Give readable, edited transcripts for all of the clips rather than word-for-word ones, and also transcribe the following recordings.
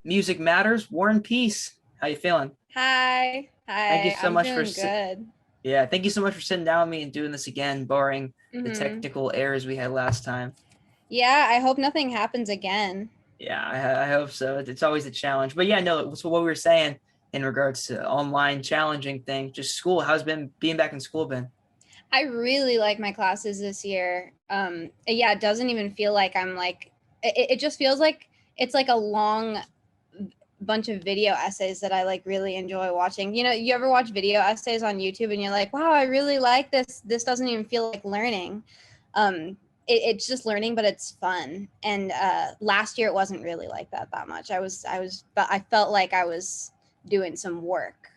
Music Matters, War and Peace. How you feeling? Hi. Thank you Hi. so I'm much for doing good. yeah, thank you so much for sitting down with me and doing this again, barring the hmm technical errors we had last time. Yeah, I hope nothing happens again. Yeah, I hope so. It's always a challenge, but yeah, no. So what we were saying in regards to online challenging things, just school. How's been being back in school been? I really like my classes this year. Yeah, it doesn't even feel like I'm like it just feels like it's like a long bunch of video essays that I like really enjoy watching. You know, you ever watch video essays on YouTube and you're like, wow, I really like this. This doesn't even feel like learning. It's just learning, but it's fun. And last year it wasn't really like that much. But I felt like I was doing some work.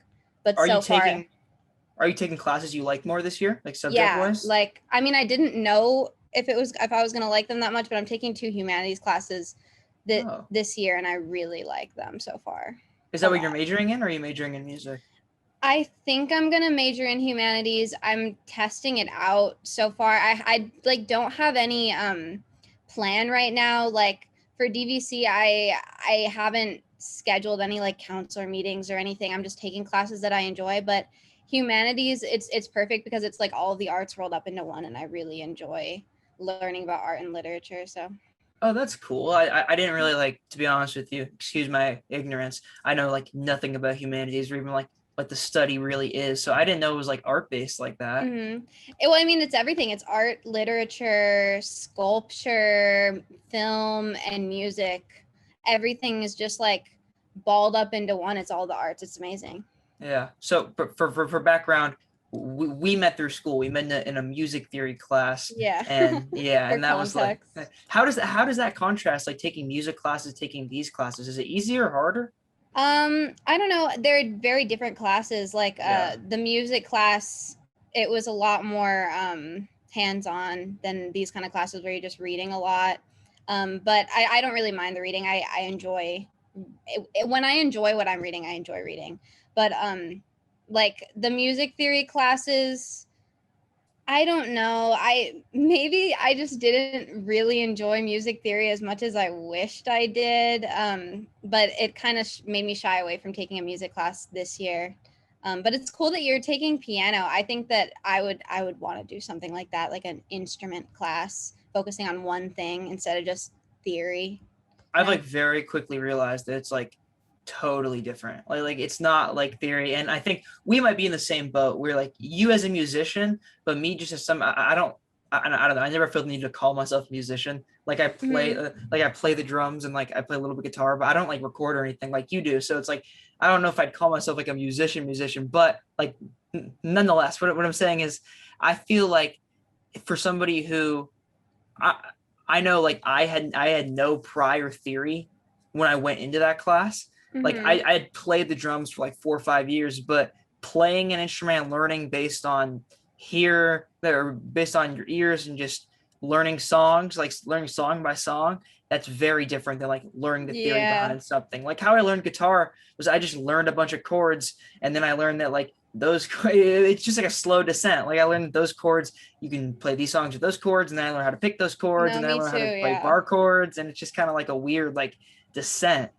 But Are you so far, taking are you taking classes you like more this year, like subject yeah, wise? like I mean, I didn't know if I was gonna like them that much, but I'm taking two humanities classes that Oh, this year, and I really like them so far is a that what you're lot. majoring in, or are you majoring in music? I think I'm gonna major in humanities. I'm testing it out so far. I like don't have any plan right now. Like for DVC, I haven't scheduled any like counselor meetings or anything. I'm just taking classes that I enjoy. But humanities, it's perfect because it's like all of the arts rolled up into one, and I really enjoy learning about art and literature. So Oh, that's cool. I didn't really like, to be honest with you, excuse my ignorance. I know like nothing about humanities or even like what the study really is. So I didn't know it was like art based like that. well, I mean, it's everything. It's art, literature, sculpture, film, and music. Everything is just like balled up into one. It's all the arts. It's amazing. Yeah. So for background, we met through school. We met in a music theory class, Yeah. and yeah, For and that was like, context. how does that contrast like taking music classes, taking these classes? Is it easier or harder? I don't know. They're very different classes. Like Yeah. the music class, it was a lot more hands-on than these kind of classes where you're just reading a lot. But I don't really mind the reading. I enjoy when I enjoy what I'm reading, I enjoy reading. But like the music theory classes, I don't know. I just didn't really enjoy music theory as much as I wished I did. But it kind of made me shy away from taking a music class this year. But it's cool that you're taking piano. I think that I would want to do something like that, like an instrument class, focusing on one thing instead of just theory. You I've know? like very quickly realized that it's like totally different. Like it's not like theory. And I think we might be in the same boat. We're like you as a musician, but me just as some. I don't know. I never felt the need to call myself a musician. Like hmm I play the drums and like I play a little bit guitar, but I don't like record or anything like you do. So it's like I don't know if I'd call myself like a musician, but like nonetheless, what I'm saying is I feel like for somebody who I I know like I had no prior theory when I went into that class. Like hmm I had played the drums for like 4 or 5 years, but playing an instrument and learning based on hear or based on your ears and just learning songs, like learning song by song, that's very different than like learning the theory Yeah. behind something. Like how I learned guitar was I just learned a bunch of chords and then I learned that like those it's just like a slow descent. Like I learned those chords you can play these songs with those chords, and then I learn how to pick those chords, No, and then I me learn too. how to play Yeah. bar chords, and it's just kind of like a weird like descent.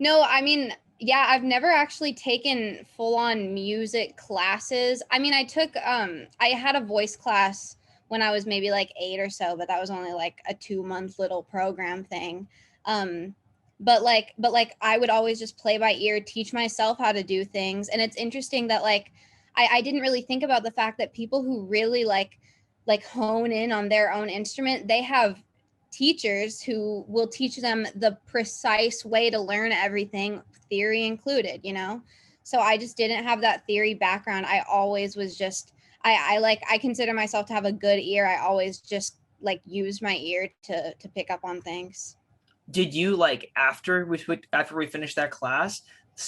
No, I mean, yeah, I've never actually taken full on music classes. I mean, I had a voice class when I was maybe like 8 or so, but that was only like a 2 month little program thing. Um but like I would always just play by ear, teach myself how to do things. And it's interesting that like I didn't really think about the fact that people who really like hone in on their own instrument, they have teachers who will teach them the precise way to learn everything, theory included, you know? So I just didn't have that theory background. I always was just I consider myself to have a good ear. I always just like use my ear to pick up on things. Did you like after we finished that class,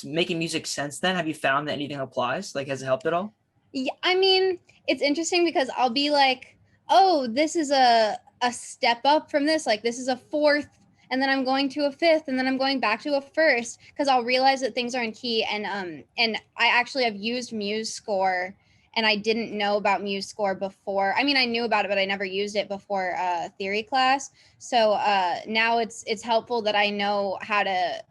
making music since then? Have you found that anything applies? Like, has it helped at all? Yeah, I mean, it's interesting because I'll be like, "Oh, this is a step up from this. Like this is a fourth, and then I'm going to a fifth, and then I'm going back to a first because I'll realize that things are in key and I actually have used Muse Score and I didn't know about Muse Score before. I mean, I knew about it, but I never used it before theory class. So now it's helpful that I know how to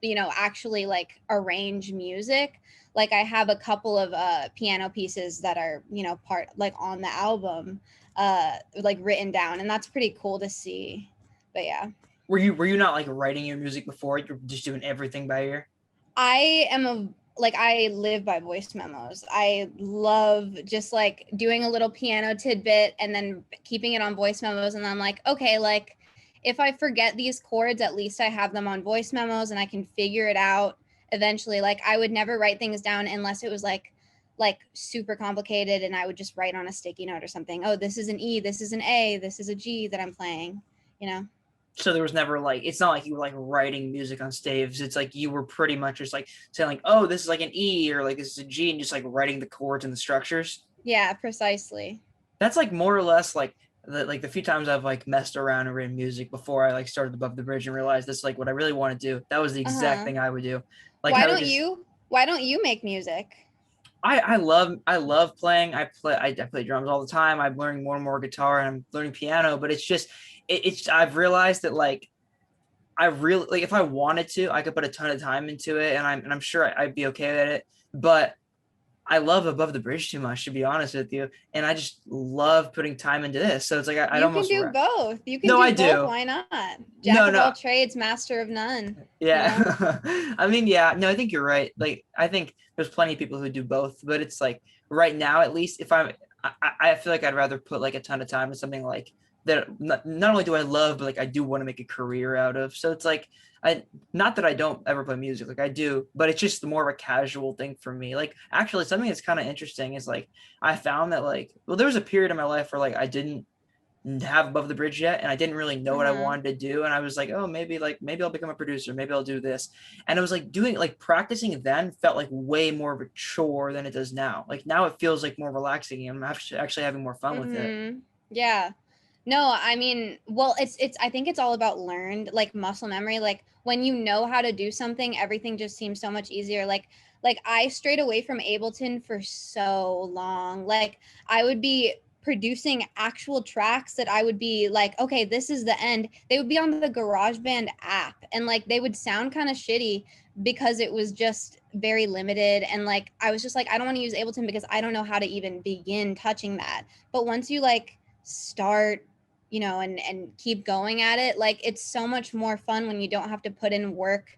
actually like arrange music. Like I have a couple of piano pieces that are, part like on the album, like written down, and that's pretty cool to see. But yeah. Were you not like writing your music before? You're just doing everything by ear? I live by voice memos. I love just like doing a little piano tidbit and then keeping it on voice memos. And I'm like, okay, like if I forget these chords, at least I have them on voice memos and I can figure it out eventually. Like I would never write things down unless it was like super complicated, and I would just write on a sticky note or something. Oh, this is an E, this is an A, this is a G that I'm playing, you know? So there was never like, it's not like you were like writing music on staves. It's like you were pretty much just like saying like, oh, this is like an E or like this is a G, and just like writing the chords and the structures. Yeah, precisely. That's like more or less like the few times I've like messed around and written music before I like started Above the Bridge and realized this is like what I really want to do. That was the exact Uh-huh. thing I would do. Like Why I would don't just you why don't you make music? I love playing. I play drums all the time. I'm learning more and more guitar and I'm learning piano, but it's just it's I've realized that like I really like if I wanted to, I could put a ton of time into it and I'm sure I'd be okay at it. But I love Above the Bridge too much, to be honest with you. And I just love putting time into this. So it's like I'd You can almost do both. You can no, I do both. do. Why not? Jack No, of all no. trades, master of none, you know? Yeah. I mean, yeah, no, I think you're right. Like, I think there's plenty of people who do both, but it's like right now, at least if I feel like I'd rather put like a ton of time in something like that. Not only do I love, but like I do want to make a career out of. So it's like, not that I don't ever play music, like I do, but it's just more of a casual thing for me. Like, actually, something that's kind of interesting is like, I found that like, well, there was a period in my life where like I didn't have Above the Bridge yet and I didn't really know what I Uh-huh. wanted to do, and I was like, oh, maybe I'll become a producer, maybe I'll do this. And it was like doing like practicing then felt like way more of a chore than it does now. Like now it feels like more relaxing and I'm actually having more fun with it. Mm-hmm. Yeah. No, I mean, well, it's I think it's all about learned like muscle memory. Like when you know how to do something, everything just seems so much easier. Like I strayed away from Ableton for so long. Like I would be producing actual tracks that I would be like, okay, this is the end. They would be on the GarageBand app and like they would sound kind of shitty because it was just very limited, and like I was just like I don't want to use Ableton because I don't know how to even begin touching that. But once you like start, and keep going at it, like it's so much more fun when you don't have to put in work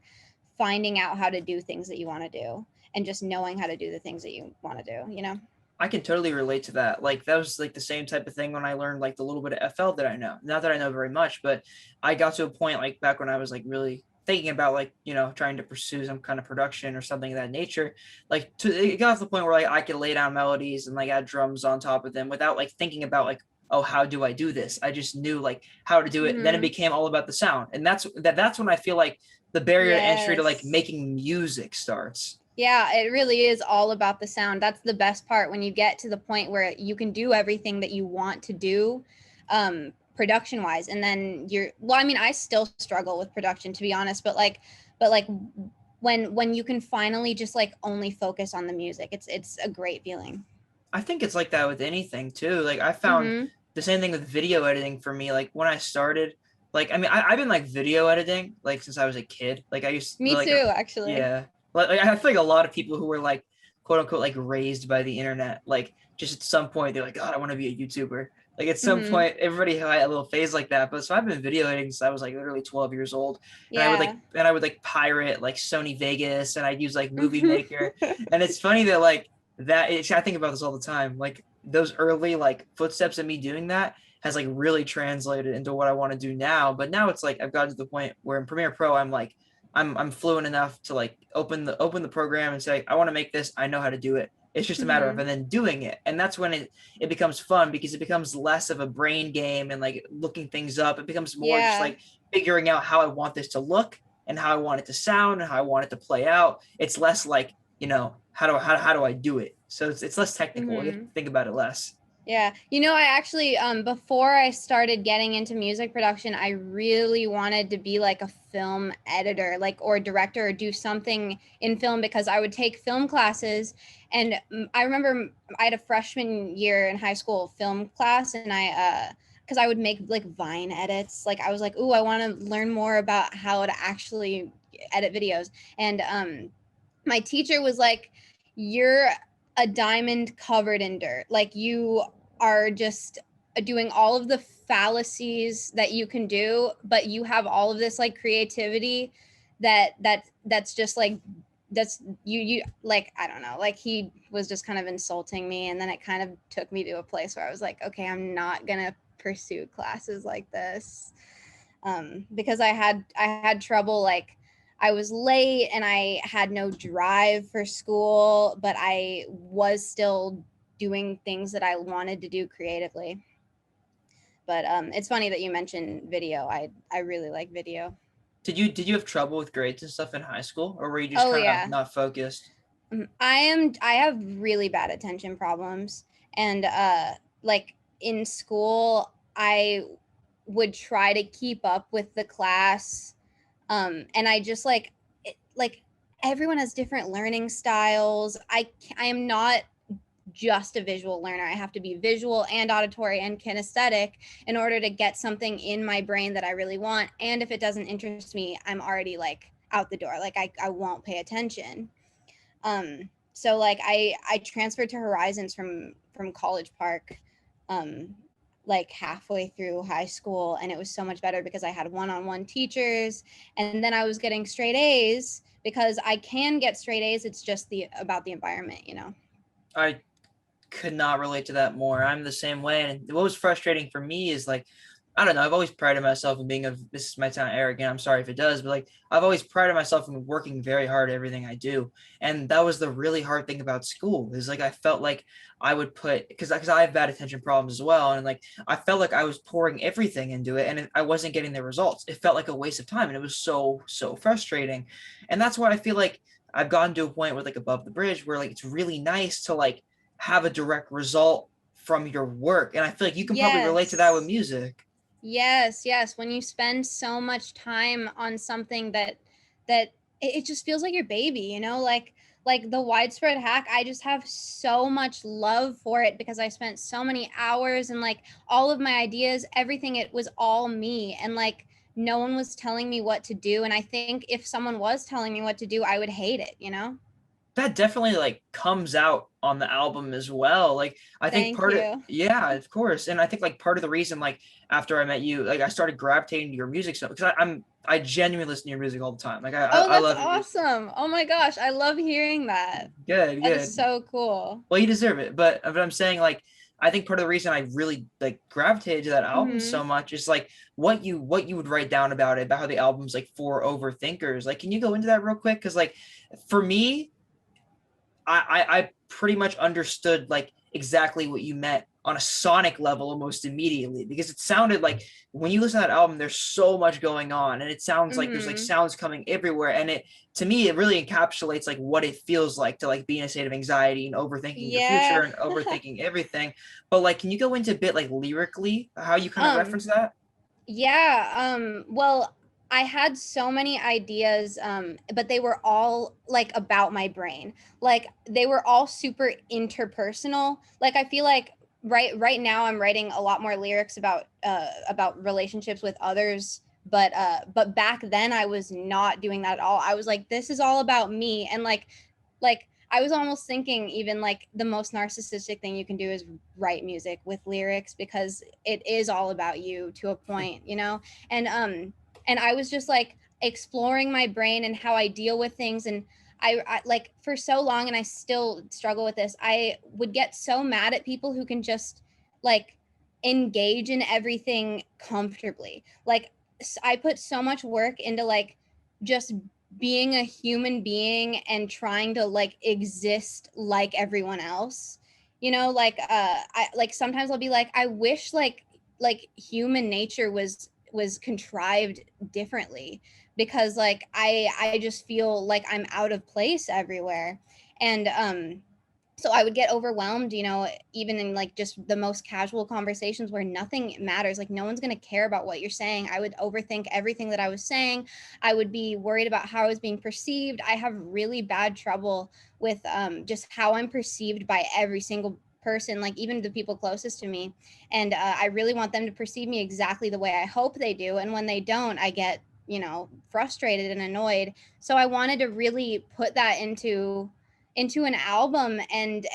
finding out how to do things that you want to do and just knowing how to do the things that you want to do. I can totally relate to that. Like that was like the same type of thing when I learned like the little bit of FL that I know. Not that I know very much, but I got to a point like back when I was like really thinking about like, trying to pursue some kind of production or something of that nature. Like it got to the point where like I could lay down melodies and like add drums on top of them without like thinking about like, oh, how do I do this? I just knew like how to do it. Then it Mm-hmm. became all about the sound. And that's when I feel like the barrier to entry to like Yes. making music starts. Yeah, it really is all about the sound. That's the best part when you get to the point where you can do everything that you want to do, production wise. And then I mean, I still struggle with production to be honest, but like when you can finally just like only focus on the music, it's a great feeling. I think it's like that with anything too. Like I found Mm-hmm. the same thing with video editing for me. Like when I started, like I mean, I've been like video editing like since I was a kid. Like I used Me like too, actually. yeah, like I feel like a lot of people who were like quote unquote like raised by the internet, like just at some point they're like, God, I want to be a YouTuber. Like at some Mm-hmm. point, everybody had a little phase like that. But so I've been video editing since I was like literally 12 years old, and Yeah. I would like pirate like Sony Vegas, and I'd use like Movie Maker. And it's funny that like I think about this all the time. Like those early like footsteps of me doing that has like really translated into what I want to do now. But now it's like I've gotten to the point where in Premiere Pro I'm like I'm fluent enough to like open the program and say I want to make this. I know how to do it. It's just a matter of Mm-hmm. and then doing it. And that's when it becomes fun because it becomes less of a brain game and like looking things up. It becomes more just Yeah. like figuring out how I want this to look and how I want it to sound and how I want it to play out. It's less like, how do I do it? So it's less technical. You have Mm-hmm. to think about it less. Yeah. I actually, before I started getting into music production, I really wanted to be like a film editor, like, or director, or do something in film because I would take film classes. And I remember I had a freshman year in high school film class, and because I would make like Vine edits. Like, I was like, ooh, I want to learn more about how to actually edit videos. And my teacher was like, you're a diamond covered in dirt. Like, you are just doing all of the fallacies that you can do, but you have all of this like creativity that's just like, that's you like, I don't know, like he was just kind of insulting me. And then it kind of took me to a place where I was like, okay, I'm not gonna pursue classes like this, because I had trouble, like I was late and I had no drive for school, but I was still doing things that I wanted to do creatively. But it's funny that you mentioned video. I really like video. Did you have trouble with grades and stuff in high school, or were you just Oh kind of yeah. not focused? I have really bad attention problems. And like in school, I would try to keep up with the class. And I just like everyone has different learning styles. I am not just a visual learner. I have to be visual and auditory and kinesthetic in order to get something in my brain that I really want. And if it doesn't interest me, I'm already like out the door. Like I won't pay attention. So like I transferred to Horizons from College Park, um, like halfway through high school, and it was so much better because I had one-on-one teachers, and then I was getting straight A's because I can get straight A's. It's just about the environment, you know. I could not relate to that more. I'm the same way. And what was frustrating for me is like, I don't know, I've always prided myself in being this might sound arrogant. I'm sorry if it does, but like I've always prided myself in working very hard at everything I do. And that was the really hard thing about school is like I felt like I would put because I have bad attention problems as well. And like I felt like I was pouring everything into it and I wasn't getting the results. It felt like a waste of time. And it was so frustrating. And that's why I feel like I've gotten to a point with like Above the Bridge where like it's really nice to like have a direct result from your work. And I feel like you can probably relate to that with Yes. music. Yes. When you spend so much time on something that it just feels like your baby, you know, like the widespread hack, I just have so much love for it because I spent so many hours and like all of my ideas, everything, it was all me. And like no one was telling me what to do. And I think if someone was telling me what to do, I would hate it, you know? That definitely like comes out on the album as well. Like I think Thank part of you. yeah, of course. And I think like part of the reason like after I met you, like I started gravitating to your music so because I genuinely listen to your music all the time. Like Oh, I that's love your music. awesome. Oh my gosh, I love hearing that. Good, That is good. so cool. Well, you deserve it. But I'm saying like I think part of the reason I really like gravitated to that album so Mhm. much is like what you would write down about it, about how the album's like for overthinkers. Like, can you go into that real quick? Because like for me, I pretty much understood like exactly what you meant on a sonic level almost immediately because it sounded like when you listen to that album there's so much going on and it sounds like there's like Mhm. sounds coming everywhere and it to me it really encapsulates like what it feels like to like be in a state of anxiety and overthinking your future Yeah. and overthinking everything. But like can you go into a bit like lyrically how you kind of Um, reference that? yeah, well, I had so many ideas, but they were all like about my brain. Like they were all super interpersonal. Like I feel like right now I'm writing a lot more lyrics about relationships with others, but back then I was not doing that at all. I was like, this is all about me. And like I was almost thinking even like the most narcissistic thing you can do is write music with lyrics because it is all about you to a point, you know? And I was just like exploring my brain and how I deal with things. And I like for so long, and I still struggle with this, I would get so mad at people who can just like engage in everything comfortably. Like I put so much work into like just being a human being and trying to like exist like everyone else, you know, like I like sometimes I'll be like, I wish like human nature was contrived differently because like I just feel like I'm out of place everywhere. And so I would get overwhelmed, you know, even in like just the most casual conversations where nothing matters, like no one's going to care about what you're saying. I would overthink everything that I was saying. I would be worried about how I was being perceived. I have really bad trouble with just how I'm perceived by every single person, like even the people closest to me. And I really want them to perceive me exactly the way I hope they do. And when they don't, I get frustrated and annoyed. So I wanted to really put that into an album, and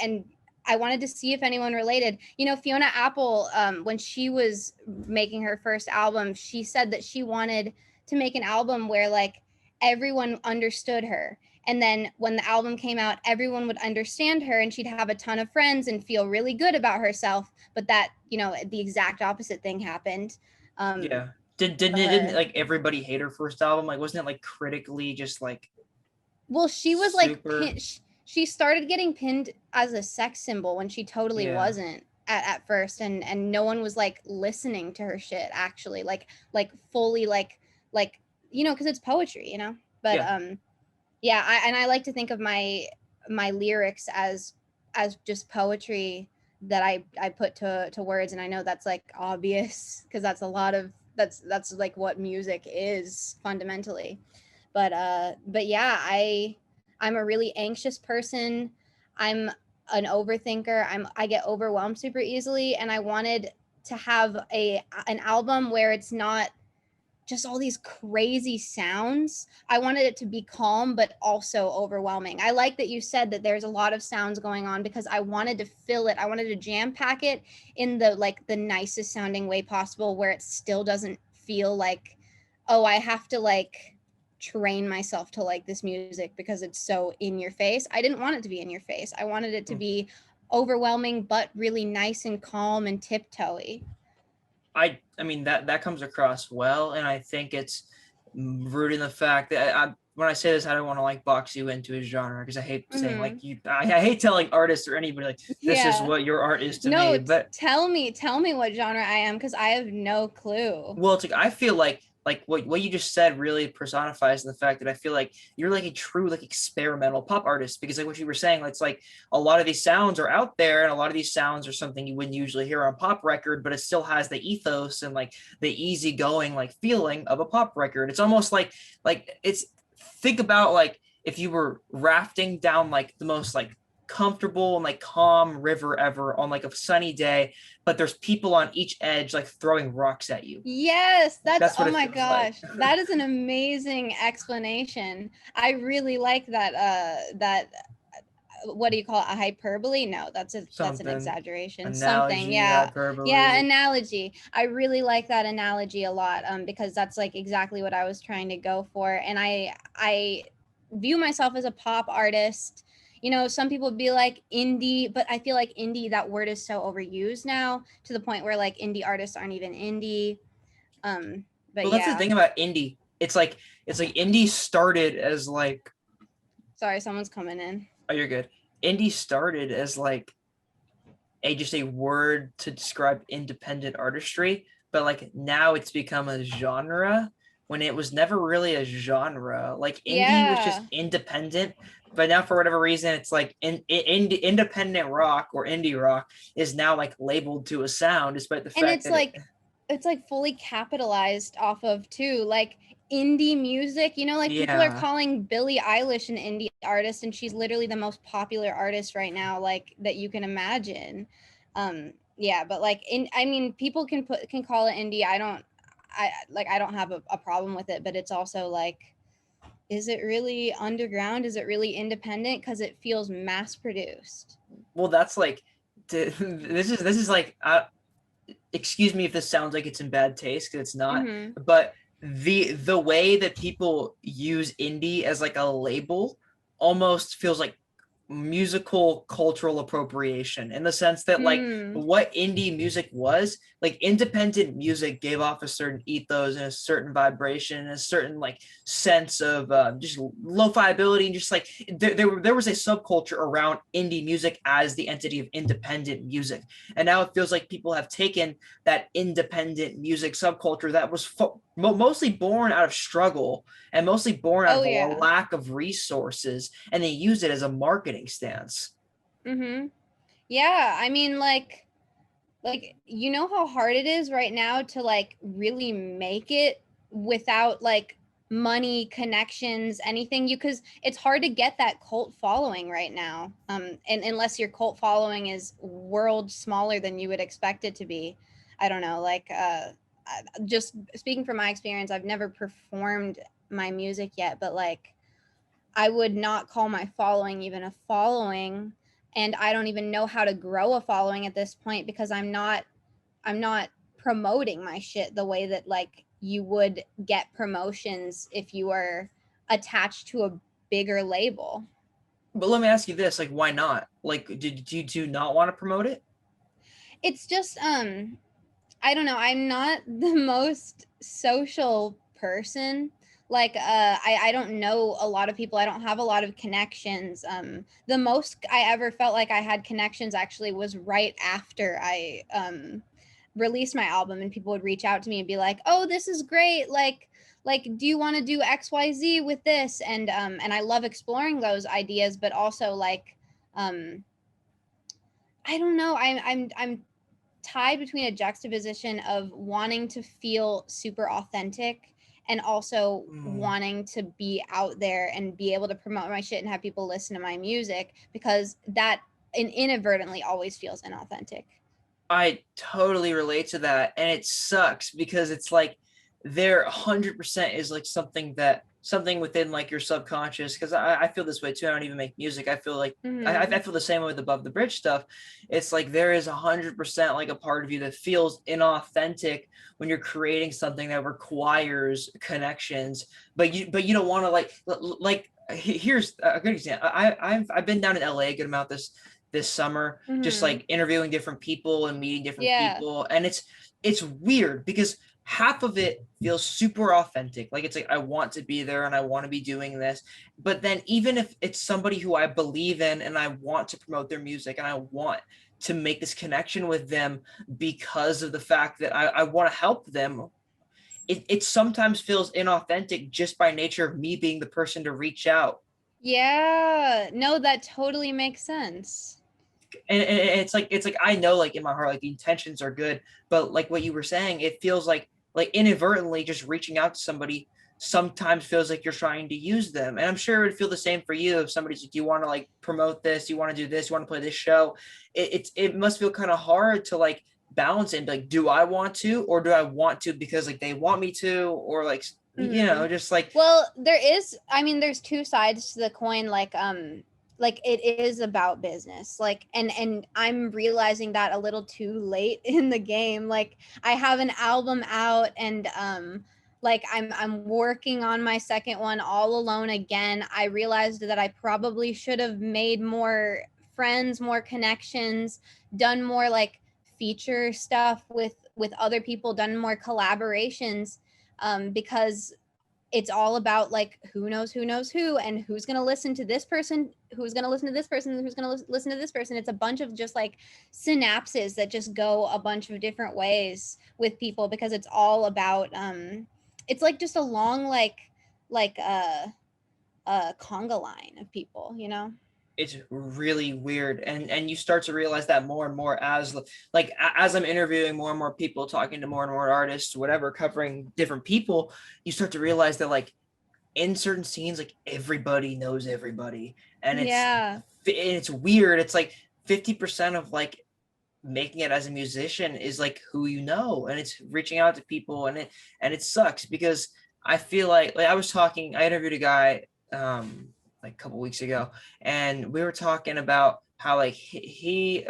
I wanted to see if anyone related. Fiona Apple, when she was making her first album, she said that she wanted to make an album where like everyone understood her. And then when the album came out, everyone would understand her and she'd have a ton of friends and feel really good about herself. But that, the exact opposite thing happened. Yeah. Didn't like everybody hate her first album? Like, wasn't it like critically just like Well, she was like, super? she started getting pinned as a sex symbol when she totally Yeah. wasn't at first, and no one was like listening to her shit actually, like fully, like because it's poetry, But Yeah. yeah, I like to think of my lyrics as just poetry that I put to words, and I know that's like obvious because that's a lot of that's like what music is fundamentally. But yeah, I'm a really anxious person. I'm an overthinker. I get overwhelmed super easily, and I wanted to have an album where it's not just all these crazy sounds. I wanted it to be calm but also overwhelming. I like that you said that there's a lot of sounds going on because I wanted to fill it. I wanted to jam pack it in the nicest sounding way possible where it still doesn't feel like, oh, I have to like train myself to like this music because it's so in your face. I didn't want it to be in your face. I wanted it to be overwhelming but really nice and calm and tiptoey. I mean that comes across well, and I think it's rooted in the fact that when I say this, I don't want to like box you into a genre because I hate saying like you. I hate telling artists or anybody like this is Yeah. what your art is to No, me. But tell me what genre I am because I have no clue. well, it's like I feel like what you just said really personifies the fact that I feel like you're like a true like experimental pop artist because like what you were saying, it's like a lot of these sounds are out there and a lot of these sounds are something you wouldn't usually hear on pop record, but it still has the ethos and like the easygoing like feeling of a pop record. It's almost like it's think about like if you were rafting down like the most like comfortable and like calm river ever on like a sunny day, but there's people on each edge like throwing rocks at you. Yes, that's, That's what oh it my feels like. gosh. That is an amazing explanation. I really like that what do you call it? A hyperbole? No, that's an Something exaggeration. Something, analogy, yeah. Yeah, hyperbole. analogy. I really like that analogy a lot because that's like exactly what I was trying to go for, and I view myself as a pop artist. Some people would be like indie, but I feel like indie, that word is so overused now to the point where like indie artists aren't even indie. But Well, that's the yeah. thing about indie. It's like indie started as like, Sorry, someone's coming in. oh, you're good. Indie started as like a just a word to describe independent artistry, but like now it's become a genre when it was never really a genre. Like indie was just Yeah. independent, but now for whatever reason, it's like independent rock or indie rock is now like labeled to a sound, despite the And fact that it's like fully capitalized off of too, like indie music, like people are yeah. calling Billie Eilish an indie artist, and she's literally the most popular artist right now, like that you can imagine. Yeah, but like I mean, people can call it indie. I don't have a problem with it, but it's also like, is it really underground? Is it really independent? Because it feels mass produced. Well, that's like this is like excuse me if this sounds like it's in bad taste because it's not, Mm-hmm. but the way that people use indie as like a label almost feels like musical cultural appropriation in the sense that like Mm. what indie music was like independent music gave off a certain ethos and a certain vibration and a certain like sense of just lo-fi ability and just like there was a subculture around indie music as the entity of independent music, and now it feels like people have taken that independent music subculture that was mostly born out of struggle and mostly born out Oh of a yeah. lack of resources, and they use it as a marketing stance. Mm-hmm. Yeah, I mean, like how hard it is right now to like really make it without like money, connections, anything, you because it's hard to get that cult following right now, and unless your cult following is world smaller than you would expect it to be. I don't know, like just speaking from my experience, I've never performed my music yet, but like I would not call my following even a following, and I don't even know how to grow a following at this point because I'm not promoting my shit the way that like you would get promotions if you were attached to a bigger label. But let me ask you this, like, why not? Like, did you do not want to promote it? It's just I don't know, I'm not the most social person. Like I don't know a lot of people. I don't have a lot of connections. The most I ever felt like I had connections actually was right after I released my album, and people would reach out to me and be like, "Oh, this is great. Like do you want to do XYZ with this?" And I love exploring those ideas, but also like um I don't know. I'm tied between a juxtaposition of wanting to feel super authentic and also Mm. wanting to be out there and be able to promote my shit and have people listen to my music, because that inadvertently always feels inauthentic. I totally relate to that, and it sucks because it's like there 100% is like something within like your subconscious. Because I feel this way too. I don't even make music. I feel like I Hmm. feel the same way with Above the Bridge stuff. It's like there is 100% like a part of you that feels inauthentic when you're creating something that requires connections, but you don't want to like. Here's a good example. I've been down in LA a good amount this summer, just Hmm. like interviewing different people and meeting different Yeah. people. And it's weird because half of it feels super authentic. Like it's like I want to be there and I want to be doing this. But then even if it's somebody who I believe in and I want to promote their music and I want to make this connection with them because of the fact that I want to help them, it sometimes feels inauthentic just by nature of me being the person to reach out. Yeah. No, that totally makes sense. And it's like I know like in my heart like the intentions are good, but like what you were saying, it feels like inadvertently just reaching out to somebody sometimes feels like you're trying to use them. And I'm sure it would feel the same for you if somebody's like, you want to like promote this, you want to do this, you want to play this show. It must feel kind of hard to like balance it and be like, do I want to, or do I want to because like they want me to, or like Hmm. just like Well, there is, I mean, there's two sides to the coin. Like it is about business. Like, and I'm realizing that a little too late in the game. Like, I have an album out, and like I'm working on my second one all alone again. I realized that I probably should have made more friends, more connections, done more like feature stuff with other people, done more collaborations, because it's all about like who knows who, and who's going to listen to this person, who's going to listen to this person, who's going to listen to this person. It's a bunch of just like synapses that just go a bunch of different ways with people, because it's all about it's like just a long like conga line of people, you know. it's really weird, and you start to realize that more and more as like as I'm interviewing more and more people, talking to more and more artists, whatever, covering different people, you start to realize that like in certain scenes like everybody knows everybody, and Yeah. it's weird. It's like 50% of like making it as a musician is like who you know, and it's reaching out to people, and it sucks because I feel like I interviewed a guy like a couple weeks ago, and we were talking about how like he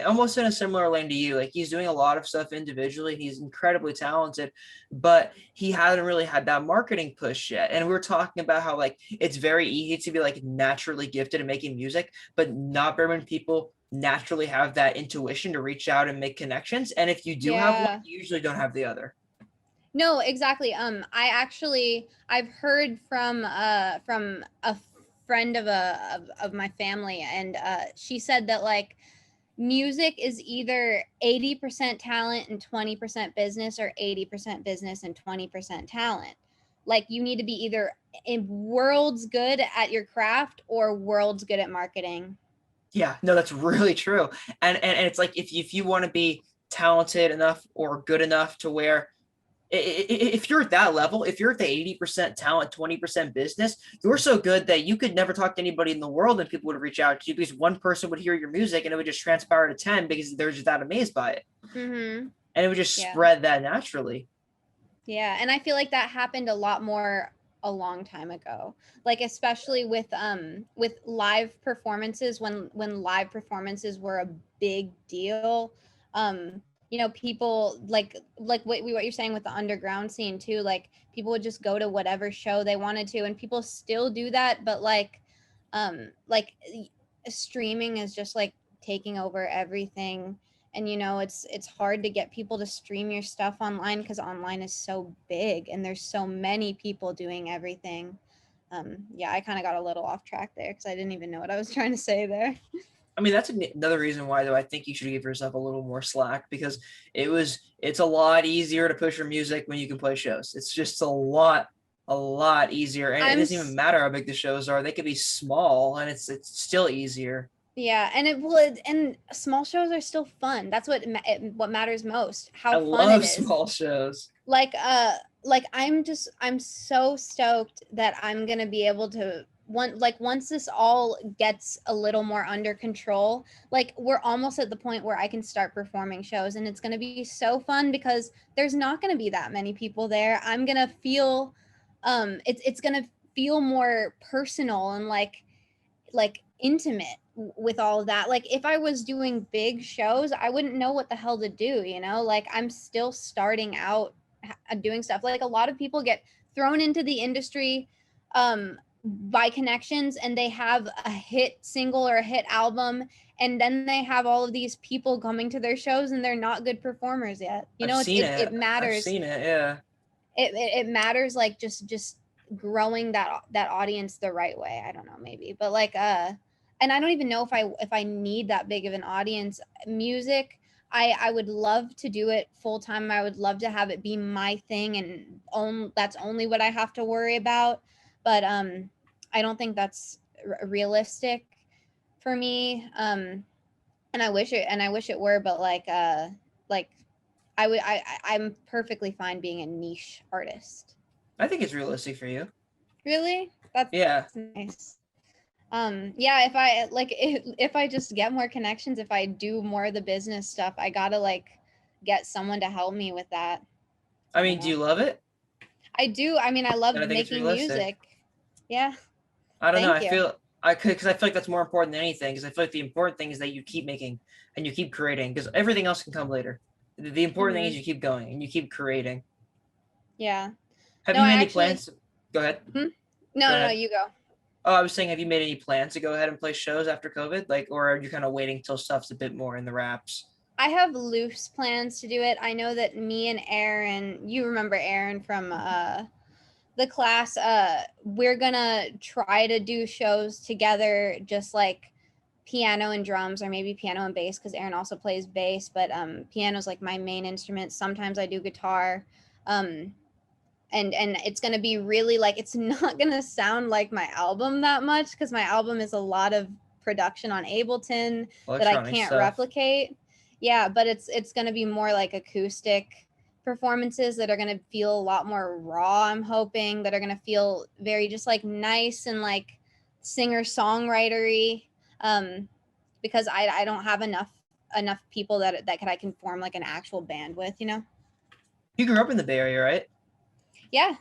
almost in a similar lane to you, like he's doing a lot of stuff individually, he's incredibly talented, but he hasn't really had that marketing push yet. And we were talking about how like it's very easy to be like naturally gifted at making music, but not very many people naturally have that intuition to reach out and make connections. And if you do have one, Yeah. you usually don't have the other. No, exactly. I've heard from a friend of my family, and she said that like music is either 80% talent and 20% business, or 80% business and 20% talent. Like you need to be either in worlds good at your craft or worlds good at marketing. Yeah, no, that's really true. And it's like if you want to be talented enough or good enough to where if you're at that level, if you're at the 80% talent, 20% business, you're so good that you could never talk to anybody in the world and people would reach out to you because one person would hear your music and it would just transpire to 10 because they're just that amazed by it. Mm-hmm. and it would just Yeah. spread that naturally. Yeah, and I feel like that happened a lot more a long time ago. Like especially with live performances, when live performances were a big deal. You know, people like what you're saying with the underground scene too, like people would just go to whatever show they wanted to, and people still do that, but like streaming is just like taking over everything. And you know, it's hard to get people to stream your stuff online because online is so big and there's so many people doing everything. Yeah, I kind of got a little off track there because I didn't even know what I was trying to say there. I mean, that's another reason why, though, I think you should give yourself a little more slack, because it's a lot easier to push your music when you can play shows. It's just a lot easier. And it I'm doesn't even matter how big the shows are. They could be small and it's still easier. Yeah, and it would, and small shows are still fun. That's what matters most, I how fun it love is. small shows. Like I'm so stoked that I'm gonna be able to once this all gets a little more under control, like we're almost at the point where I can start performing shows, and it's gonna be so fun because there's not gonna be that many people there. I'm gonna feel it's gonna feel more personal and like intimate with all of that. Like if I was doing big shows, I wouldn't know what the hell to do, you know? Like I'm still starting out doing stuff. Like a lot of people get thrown into the industry by connections, and they have a hit single or a hit album, and then they have all of these people coming to their shows and they're not good performers yet. You I've know, seen it. it I've matters. seen it. Yeah. It matters, like just growing that audience the right way. I don't know, maybe, but like and I don't even know if I need that big of an audience. Music, I would love to do it full time. I would love to have it be my thing, and that's only what I have to worry about. But I don't think that's realistic for me. And I wish it were, but like I'm perfectly fine being a niche artist. I think it's realistic for you. Really? That's Yeah. nice. Yeah, if I if I just get more connections, if I do more of the business stuff, I gotta like get someone to help me with that. I I don't mean, do know. you love it? I do. I mean, I love Then I think it's making realistic. music. Yeah. I don't know. Thank I you. feel I could, because I feel like that's more important than anything. Because I feel like the important thing is that you keep making and you keep creating. Because everything else can come later. The important thing is you keep going and you keep creating. Yeah. Have No, you I made any actually. plans? Go ahead. No, Go no, no. ahead. You go. Oh, I was saying, have you made any plans to go ahead and play shows after COVID? Like, or are you kind of waiting till stuff's a bit more in the wraps? I have loose plans to do it. I know that me and Aaron, you remember Aaron from the class, we're gonna try to do shows together, just like piano and drums, or maybe piano and bass, because Aaron also plays bass, but piano's like my main instrument. Sometimes I do guitar. Um and it's going to be really like, it's not going to sound like my album that much because my album is a lot of production on Ableton that I Electronic can't stuff. replicate. Yeah, but it's going to be more like acoustic performances that are going to feel a lot more raw. I'm hoping that are going to feel very just like nice and like singer songwritery, because I don't have enough people that I can form like an actual band with, you know. You grew up in the Bay Area, right? Yeah,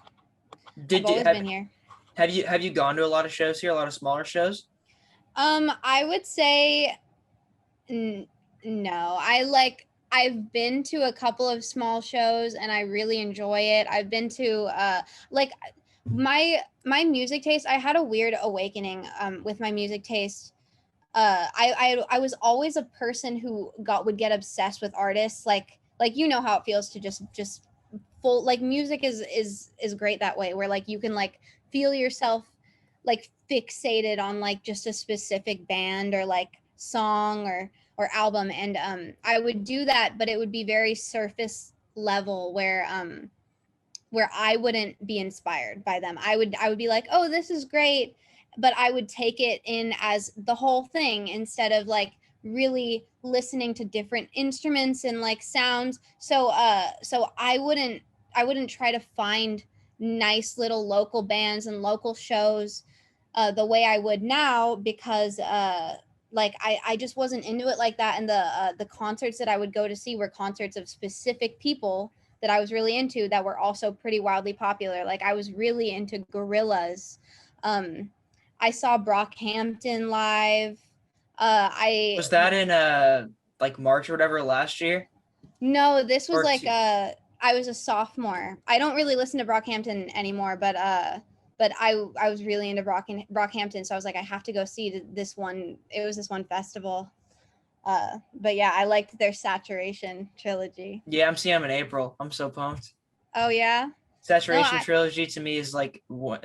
I've Did you always been here. have you gone to a lot of shows here, a lot of smaller shows? I would say no. I've been to a couple of small shows and I really enjoy it. I've been to like my music taste. I had a weird awakening with my music taste. I was always a person who would get obsessed with artists, like you know how it feels to just full, like music is great that way, where like you can like feel yourself like fixated on like just a specific band or like song or album. And I would do that, but it would be very surface level, where I wouldn't be inspired by them. I would be like, "Oh, this is great," but I would take it in as the whole thing instead of like really listening to different instruments and like sounds. So I wouldn't try to find nice little local bands and local shows the way I would now, because like I just wasn't into it like that. And the concerts that I would go to see were concerts of specific people that I was really into that were also pretty wildly popular. Like I was really into Gorillaz. um I saw Brockhampton live. I Was that in like March or whatever last year? No, this was Or like two? I was a sophomore. I don't really listen to Brockhampton anymore, but I was really into Brockhampton, so I was like I have to go see this one. It was this one festival. But yeah, I liked their Saturation trilogy. Yeah, I'm seeing them in April. I'm so pumped. Oh yeah. No, Saturation I trilogy to me is like what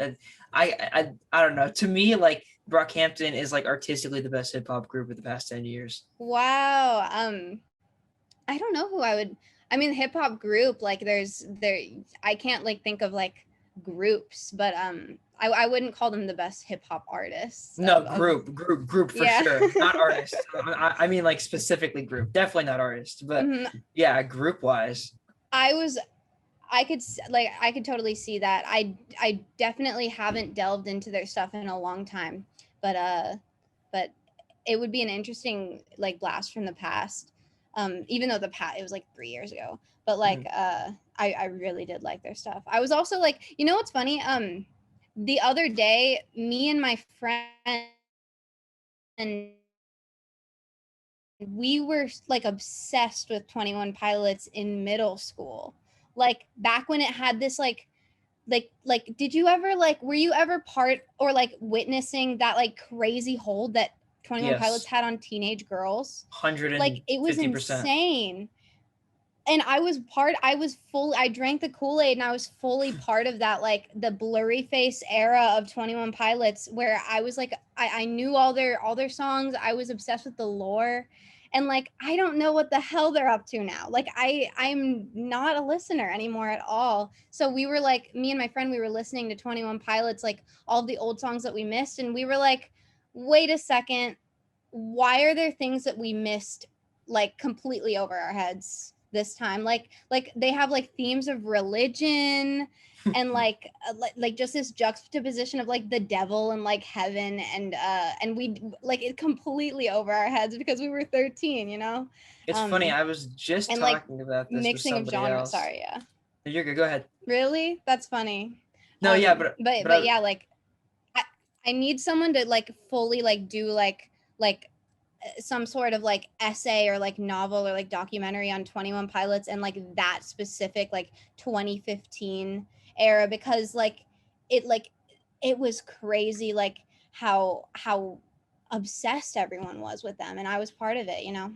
I don't know. To me, like Brockhampton is like artistically the best hip hop group of the past 10 years. wow. I don't know who I would. I mean, hip hop group, like there. I can't like think of like groups, but I wouldn't call them the best hip hop artists No, of group for yeah. sure. Not artist. I mean like specifically group. Definitely not artist, but Mhm. yeah, group wise. I was I could totally see that. I definitely haven't delved into their stuff in a long time, but but it would be an interesting like blast from the past. Even though it was like 3 years ago, but like Mhm. I really did like their stuff. I was also like, you know what's funny? The other day, me and my friend, we were like obsessed with 21 Pilots in middle school. Like back when it had this like did you ever like were you ever part or like witnessing that like crazy hold that 21 Pilots Yes. had on teenage girls? Like it was 150%. insane. And I drank the Kool-Aid and I was fully part of that, like the blurry face era of 21 Pilots, where I was like I knew all their songs. I was obsessed with the lore. And like I don't know what the hell they're up to now. Like I'm not a listener anymore at all. So we were like, me and my friend, we were listening to 21 Pilots, like all the old songs that we missed, and we were like, wait a second, why are there things that we missed like completely over our heads this time? Like they have like themes of religion and like just this juxtaposition of like the devil and like heaven, and we like it completely over our heads because we were 13, you know. It's funny. um I was just and like talking about this with mixing of somebody genres. else. Sorry, yeah. You're good. Go ahead. Really, that's funny. No, yeah, but but But yeah, like I, I need someone to like fully like do like some sort of like essay or like novel or like documentary on 21 Pilots and like that specific like 2015 era, because like it was crazy like how obsessed everyone was with them, and I was part of it, you know.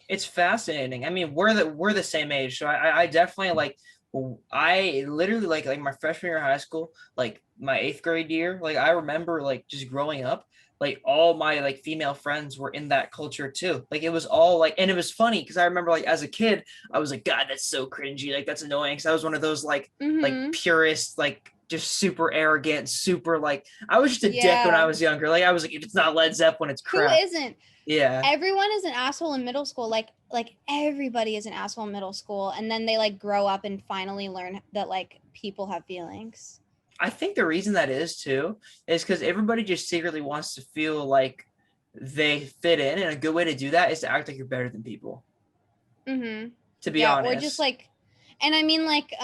it's fascinating. I mean, we're the same age, so I definitely like. I literally like my freshman year of high school, like my eighth grade year. Like I remember like just growing up, like all my like female friends were in that culture too. Like it was all like, and it was funny because I remember like as a kid, I was like, God, that's so cringy. Like that's annoying. Because I was one of those like Mm-hmm. purists, like just super arrogant, super like I was just a dick when I Yeah. was younger. Like I was like, if it's not Led Zeppelin, it's Who crap. isn't? Yeah. Everyone is an asshole in middle school. Like everybody is an asshole in middle school, and then they like grow up and finally learn that like people have feelings. I think the reason that is too is because everybody just secretly wants to feel like they fit in, and a good way to do that is to act like you're better than people. Mm-hmm. To be Yeah, or just honest, like, and I mean like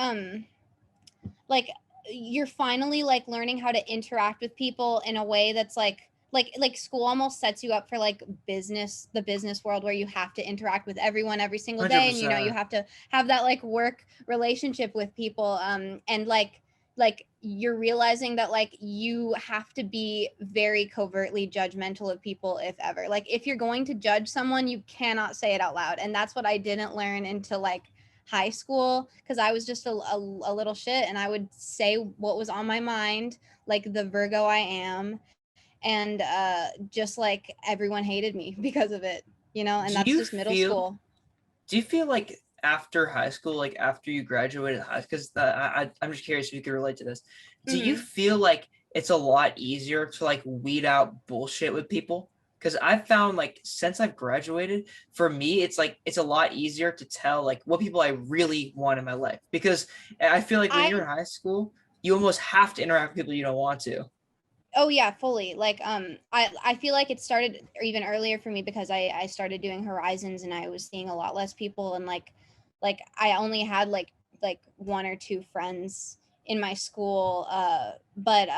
you're finally like learning how to interact with people in a way that's like school almost sets you up for like the business world, where you have to interact with everyone every single hundred day, and you know you percent. have to have that like work relationship with people, and like you're realizing that like you have to be very covertly judgmental of people, if ever, like if you're going to judge someone, you cannot say it out loud. And that's what I didn't learn until like high school, because I was just a little shit, and I would say what was on my mind, like the Virgo I am. And just like everyone hated me because of it, you know, and Do that's you just middle feel? school. Do you feel like after high school, like after you graduated high, because I'm just curious if you could relate to this. Do you Hmm. feel like it's a lot easier to like weed out bullshit with people? Because I've found like since I've graduated, for me, it's like it's a lot easier to tell like what people I really want in my life. Because I feel like when you're I in high school, you almost have to interact with people you don't want to. Oh yeah, fully. Like I feel like it started even earlier for me because I started doing Horizons and I was seeing a lot less people, and like I only had like one or two friends in my school, but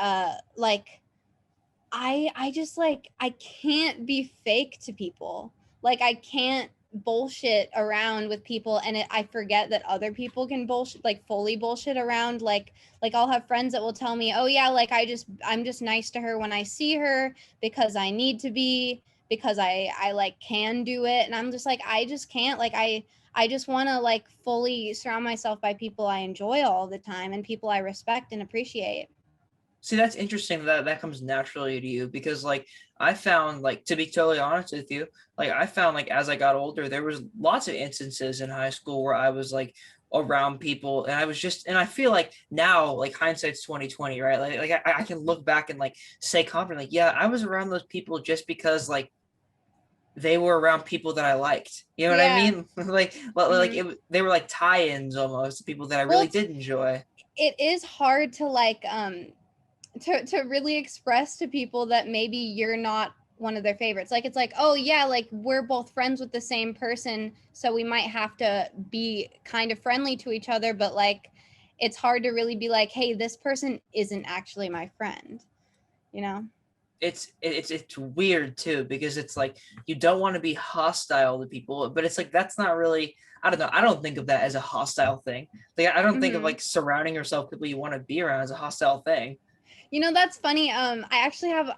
like I just like I can't be fake to people. Like I can't bullshit around with people, and I forget that other people can bullshit, like fully bullshit around. Like I'll have friends that will tell me, "Oh yeah, like I'm just nice to her when I see her because I need to be, because I like can do it." And I'm just like I just can't. Like I just want to like fully surround myself by people I enjoy all the time and people I respect and appreciate. See, that's interesting that that comes naturally to you because like I found like to be totally honest with you, like I found like as I got older, there was lots of instances in high school where I was like around people and I was just and I feel like now like hindsight's 2020, right? Like I can look back and like say confidently, like, yeah, I was around those people just because like they were around people that I liked. You know what I Yeah. mean? Like Hmm. it, they were like tie-ins almost, people that I Well, really did enjoy. it is hard to like to really express to people that maybe you're not one of their favorites. Like it's like, oh yeah, like we're both friends with the same person, so we might have to be kind of friendly to each other, but like it's hard to really be like, hey, this person isn't actually my friend, you know? It's weird too because it's like you don't want to be hostile to people, but it's like that's not really. I don't know. I don't think of that as a hostile thing. Like I don't think of Hmm. like surrounding yourself with people you want to be around as a hostile thing. You know, that's funny. I actually have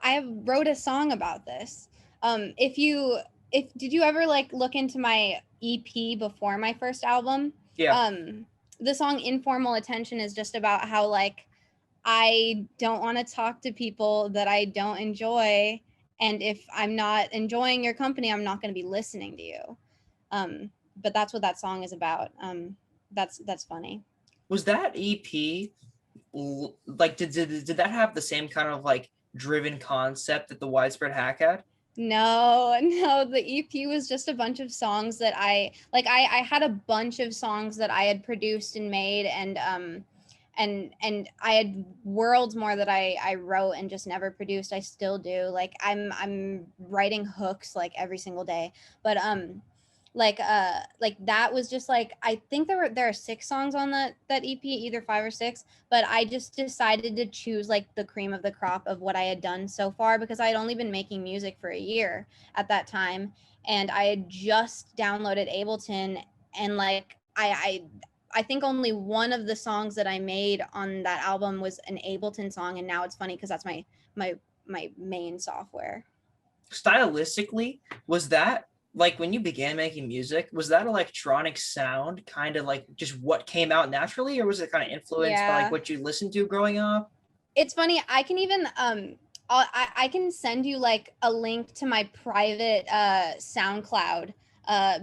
wrote a song about this. If you if did you ever like look into my EP before my first album? Yeah, Um, the song Informal Attention is just about how like I don't want to talk to people that I don't enjoy, and if I'm not enjoying your company, I'm not going to be listening to you. But that's what that song is about. That's funny. was that EP like did that have the same kind of like driven concept that the widespread hack had? No, no, the EP was just a bunch of songs that I like I had a bunch of songs that I had produced and made, and I had worlds more that I wrote and just never produced. I still do. Like I'm writing hooks like every single day. But like that was just like I think there are 6 songs on that EP, either 5 or 6, but I just decided to choose like the cream of the crop of what I had done so far because I had only been making music for a year at that time, and I had just downloaded Ableton, and like I think only one of the songs that I made on that album was an Ableton song, and now it's funny because that's my my main software. Stylistically, was that like when you began making music, was that electronic sound kind of like just what came out naturally, or was it kind of influenced by like Yeah. what you listened to growing up? It's funny. I can even I can send you like a link to my private SoundCloud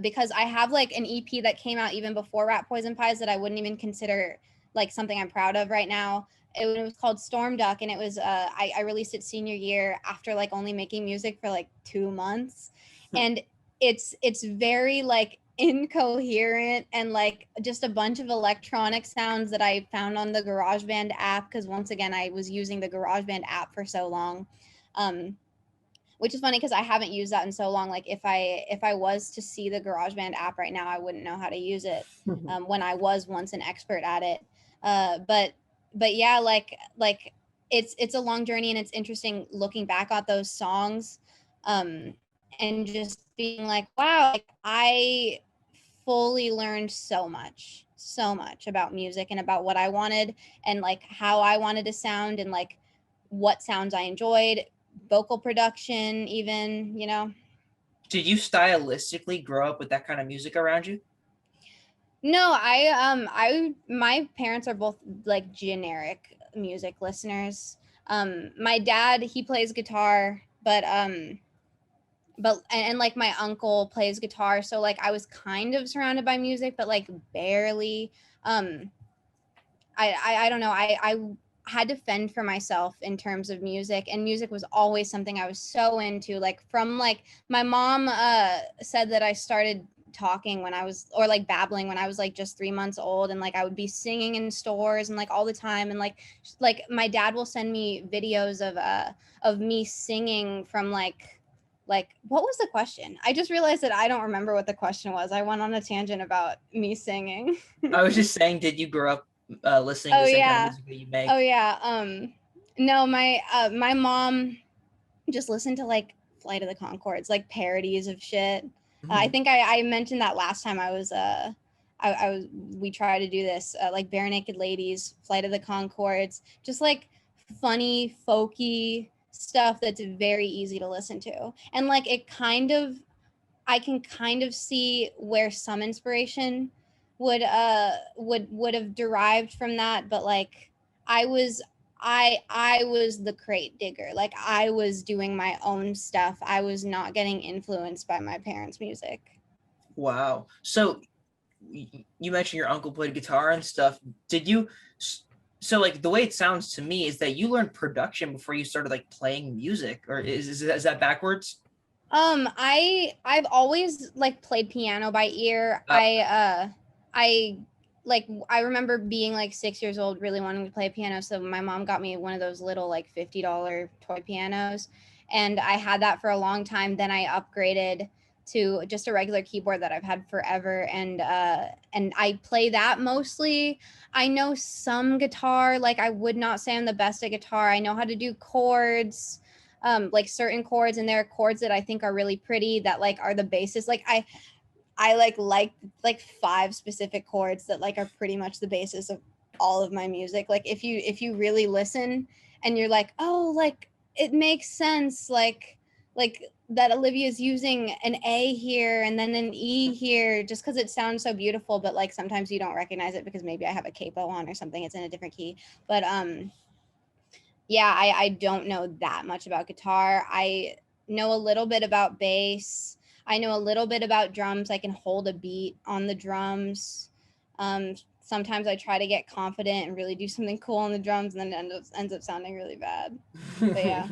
because I have like an EP that came out even before Rat Poison Pies that I wouldn't even consider like something I'm proud of right now. It was called Storm Duck, and it was I released it senior year after like only making music for like 2 months, and it's very like incoherent and like just a bunch of electronic sounds that I found on the GarageBand app because once again I was using the GarageBand app for so long. Um, which is funny because I haven't used that in so long. Like if I was to see the GarageBand app right now, I wouldn't know how to use it when I was once an expert at it. But yeah, like it's a long journey and it's interesting looking back at those songs, um, and just being like, wow, like I fully learned so much about music and about what I wanted and like how I wanted to sound and like what sounds I enjoyed, vocal production, even, you know. Did you stylistically grow up with that kind of music around you? No, I my parents are both like generic music listeners. My dad, he plays guitar, but and like my uncle plays guitar, so like I was kind of surrounded by music but like barely. um I don't know. I had to fend for myself in terms of music, and music was always something I was so into. Like from like my mom said that I started talking when I was, or like babbling when I was like just 3 months old, and like I would be singing in stores and like all the time, and like my dad will send me videos of me singing from like what was the question? I just realized that I don't remember what the question was. I went on a tangent about me singing. I was just saying, did you grow up listening to Oh the same kind of yeah. music that you make? Oh yeah. No, my mom just listened to like Flight of the Conchords, like parodies of shit. I Mhm. think I mentioned that last time I was I was we tried to do this like Bare Naked Ladies, Flight of the Conchords, just like funny folky stuff that's very easy to listen to. And like it kind of, I can kind of see where some inspiration would have derived from that, but like I was I was the crate digger. Like I was doing my own stuff. I was not getting influenced by my parents' music. Wow. So you mentioned your uncle played guitar and stuff. Did you? So like the way it sounds to me is that you learned production before you started like playing music, or is that backwards? I've always like played piano by ear. Uh, I like I remember being like 6 years old, really wanting to play piano. So my mom got me one of those little like $50 toy pianos, and I had that for a long time. Then I upgraded to just a regular keyboard that I've had forever, and I play that mostly. I know some guitar. Like I would not say I'm the best at guitar. I know how to do chords, like certain chords, and there are chords that I think are really pretty that like are the basis. Like I like 5 specific chords that like are pretty much the basis of all of my music. Like if you really listen and you're like, oh, like it makes sense, like that Olivia's using an A here and then an E here just because it sounds so beautiful, but like sometimes you don't recognize it because maybe I have a capo on or something, it's in a different key. But yeah, I don't know that much about guitar. I know a little bit about bass. I know a little bit about drums. I can hold a beat on the drums. Sometimes I try to get confident and really do something cool on the drums, and then ends up sounding really bad. But yeah.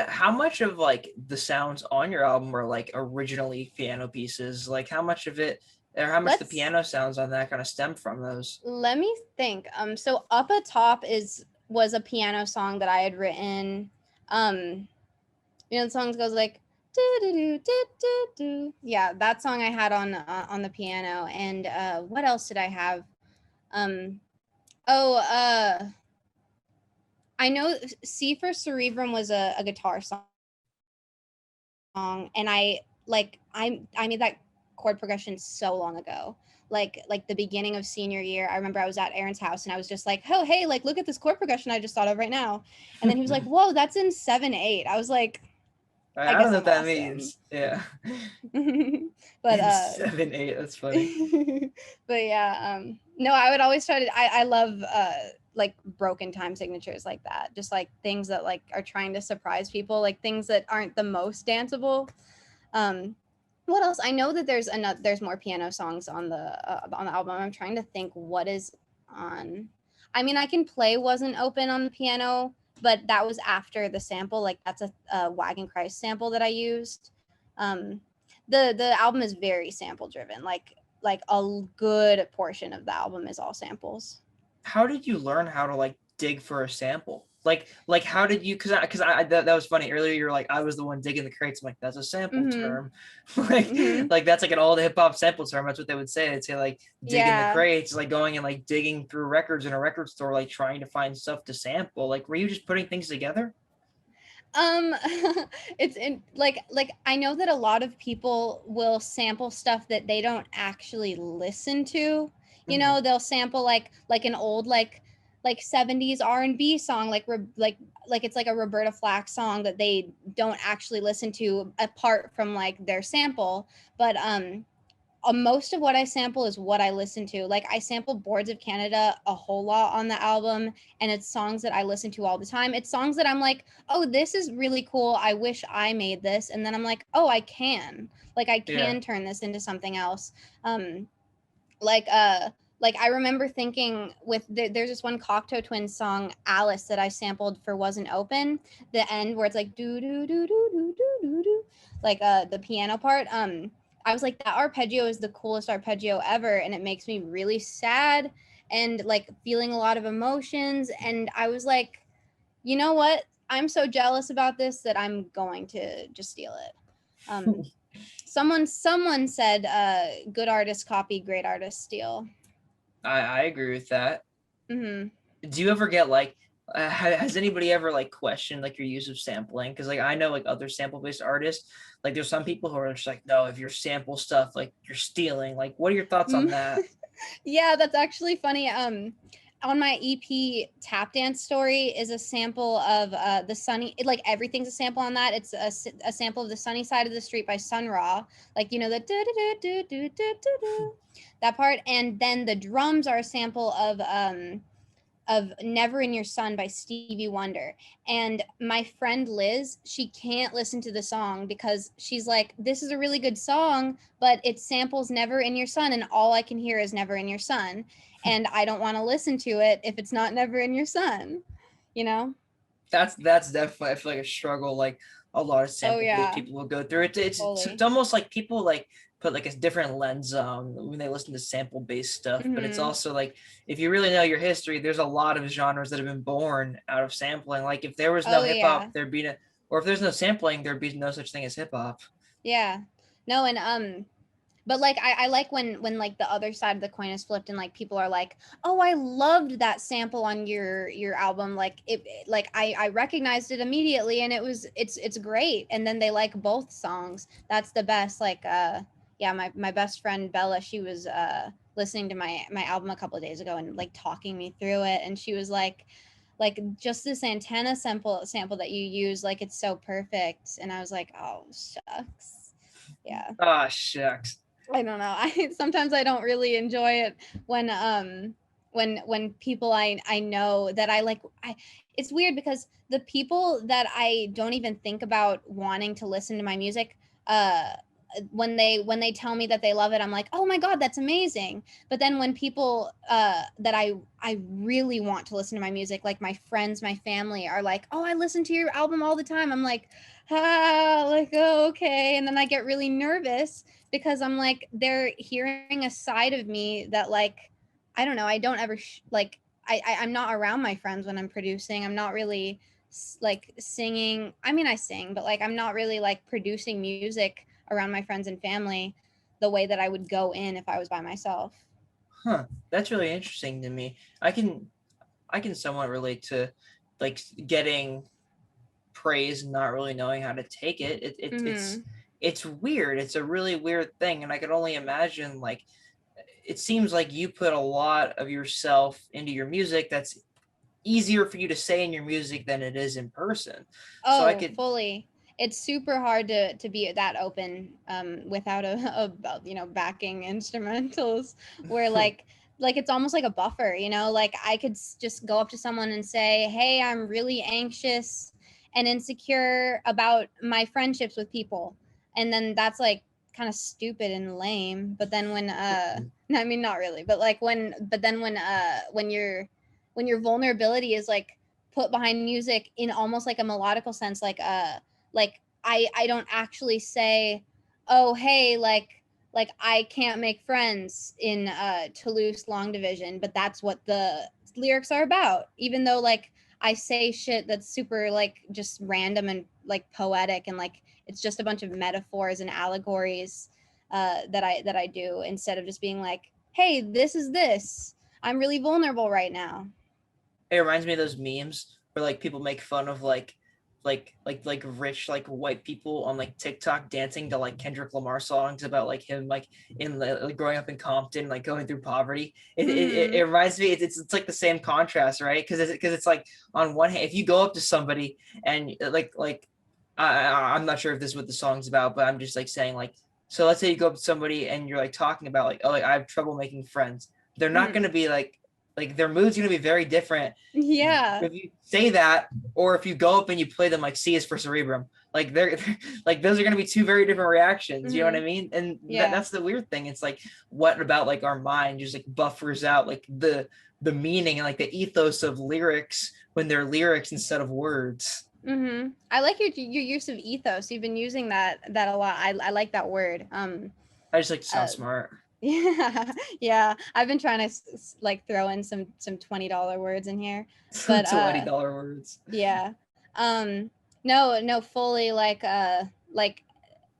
How much of like the sounds on your album are like originally piano pieces? Like how much of it, or how much the Let's piano sounds on that kind of stem from those? let me think. So Up Atop was a piano song that I had written. Um, the song goes like do do do do do do. Yeah, that song I had on the piano. And what else did I have? Um, oh, I know C for Cerebrum was a guitar song, and I made that chord progression so long ago. Like the beginning of senior year, I remember I was at Aaron's house and I was just like, oh hey, like look at this chord progression I just thought of right now. And then he was like, whoa, that's in 7/8. I was like, I I don't guess know I'm what that awesome. means. Yeah. But In 7/8, that's funny. but yeah, no, I would always try to, I love like broken time signatures like that, just like things that like are trying to surprise people, like things that aren't the most danceable. um what else? I know that there's more piano songs on the album. I'm trying to think what is on. I mean, I can play Wasn't Open on the piano, but that was after the sample. Like that's a Wagon Christ sample that I used. um the album is very sample driven. Like a good portion of the album is all samples. How did you learn how to like dig for a sample? Like how did you? Because that was funny earlier. You're like, I was the one digging the crates. I'm like, that's a sample Mm-hmm. term. like Mm-hmm. like that's like an old hip hop sample term. That's what they would say. They'd say like digging the Yeah. crates, like going and like digging through records in a record store, like trying to find stuff to sample. Like were you just putting things together? um it's in like I know that a lot of people will sample stuff that they don't actually listen to. Mm-hmm. They'll sample like an old like 70s R&B song, like it's like a Roberta Flack song that they don't actually listen to apart from like their sample. But most of what I sample is what I listen to. Like I sample Boards of Canada a whole lot on the album, and it's songs that I listen to all the time. It's songs that I'm like, oh, this is really cool. I wish I made this, and then I'm like, oh, I can. Like I Yeah. can turn this into something else. Um, like I remember thinking there's this one Cocteau Twins song, Alice, that I sampled for Wasn't Open. The end where it's like do do do do do do do do, like the piano part. I was like, that arpeggio is the coolest arpeggio ever, and it makes me really sad and like feeling a lot of emotions. And I was like, you know what? I'm so jealous about this that I'm going to just steal it. Someone said, good artists copy, great artists steal. I agree with that. Hmm. Do you ever get like has anybody ever like questioned like your use of sampling? Because like I know like other sample based artists, like there's some people who are just like, no, if you're sample stuff, like you're stealing. Like, what are your thoughts on that? Yeah, that's actually funny. On my EP, Tap Dance Story is a sample of the Sunny. Like everything's a sample on that. It's a sample of the Sunny Side of the Street by Sun Ra. Like you know the do do do do do do do that part, and then the drums are a sample of Never in Your Sun by Stevie Wonder. And my friend Liz, she can't listen to the song because she's like, this is a really good song, but it samples Never in Your Sun, and all I can hear is Never in Your Sun. And I don't want to listen to it if it's not Never in Your Sun, you know? That's definitely I feel like a struggle like a lot of Oh, sample based yeah, people will go through. It's totally. almost like people like put like a different lens when they listen to sample based stuff. But it's Hmm. also like if you really know your history, there's a lot of genres that have been born out of sampling. Like if there was no Oh, hip hop, yeah. there'd be no, or if there's no sampling, there'd be no such thing as hip hop. Yeah. No, and but like I like when like the other side of the coin is flipped and like people are like, oh, I loved that sample on your album, like like I recognized it immediately and it's great, and then they like both songs. That's the best. Like yeah, my best friend Bella, she was listening to my album a couple of days ago and like talking me through it, and she was like just this antenna sample that you use, like it's so perfect. And I was like, oh shucks. Yeah. Ah, shucks. I don't know. I sometimes I don't really enjoy it when when people I know that I like I it's weird because the people that I don't even think about wanting to listen to my music when they tell me that they love it, I'm like, "Oh my god, that's amazing." But then when people that I really want to listen to my music, like my friends, my family are like, "Oh, I listen to your album all the time." I'm like, "Ah, like oh, okay." And then I get really nervous because I'm like, they're hearing a side of me that like I don't know, I don't ever like I'm not around my friends when I'm producing. I'm not really like singing. I mean, I sing, but like I'm not really like producing music around my friends and family the way that I would go in if I was by myself. Huh. That's really interesting to me. I can somewhat relate to like getting praise and not really knowing how to take it. Mhm. It's weird. It's a really weird thing, and I can only imagine like it seems like you put a lot of yourself into your music. That's easier for you to say in your music than it is in person. So I Oh, could fully. It's super hard to be that open without a you know backing instrumentals where like it's almost like a buffer, you know, like I could just go up to someone and say, hey, I'm really anxious and insecure about my friendships with people, and then that's like kind of stupid and lame. But then when I mean not really, but like but then when your vulnerability is like put behind music in almost like a melodical sense, like I don't actually say, oh hey, like I can't make friends in Toulouse long division, but that's what the lyrics are about, even though like I say shit that's super like just random and like poetic, and like it's just a bunch of metaphors and allegories that I do, instead of just being like, hey, this is this, I'm really vulnerable right now. it reminds me of those memes where like people make fun of like rich like white people on like TikTok dancing to like Kendrick Lamar songs about like him like in like growing up in Compton like going through poverty. It Mm-hmm. reminds me it's like the same contrast, right? Because it's like on one hand if you go up to somebody and like I'm not sure if this is what the song's about, but I'm just like saying like so let's say you go up to somebody and you're like talking about like oh like I have trouble making friends. They're not Mm-hmm. going to be like their mood's going to be very different Yeah. if you say that or if you go up and you play them like C is for cerebrum. Like they're like those are going to be two very different reactions, you know what I Mm-hmm. mean? And Yeah. that's the weird thing. It's like what about like our mind just like buffers out like the meaning and like the ethos of lyrics when they're lyrics instead of words. I like your use of ethos. You've been using that a lot. I like that word. I just like to sound Uh, smart. yeah, yeah. I've been trying to like throw in some $20 words in here, but $20 words. yeah. No, no, fully like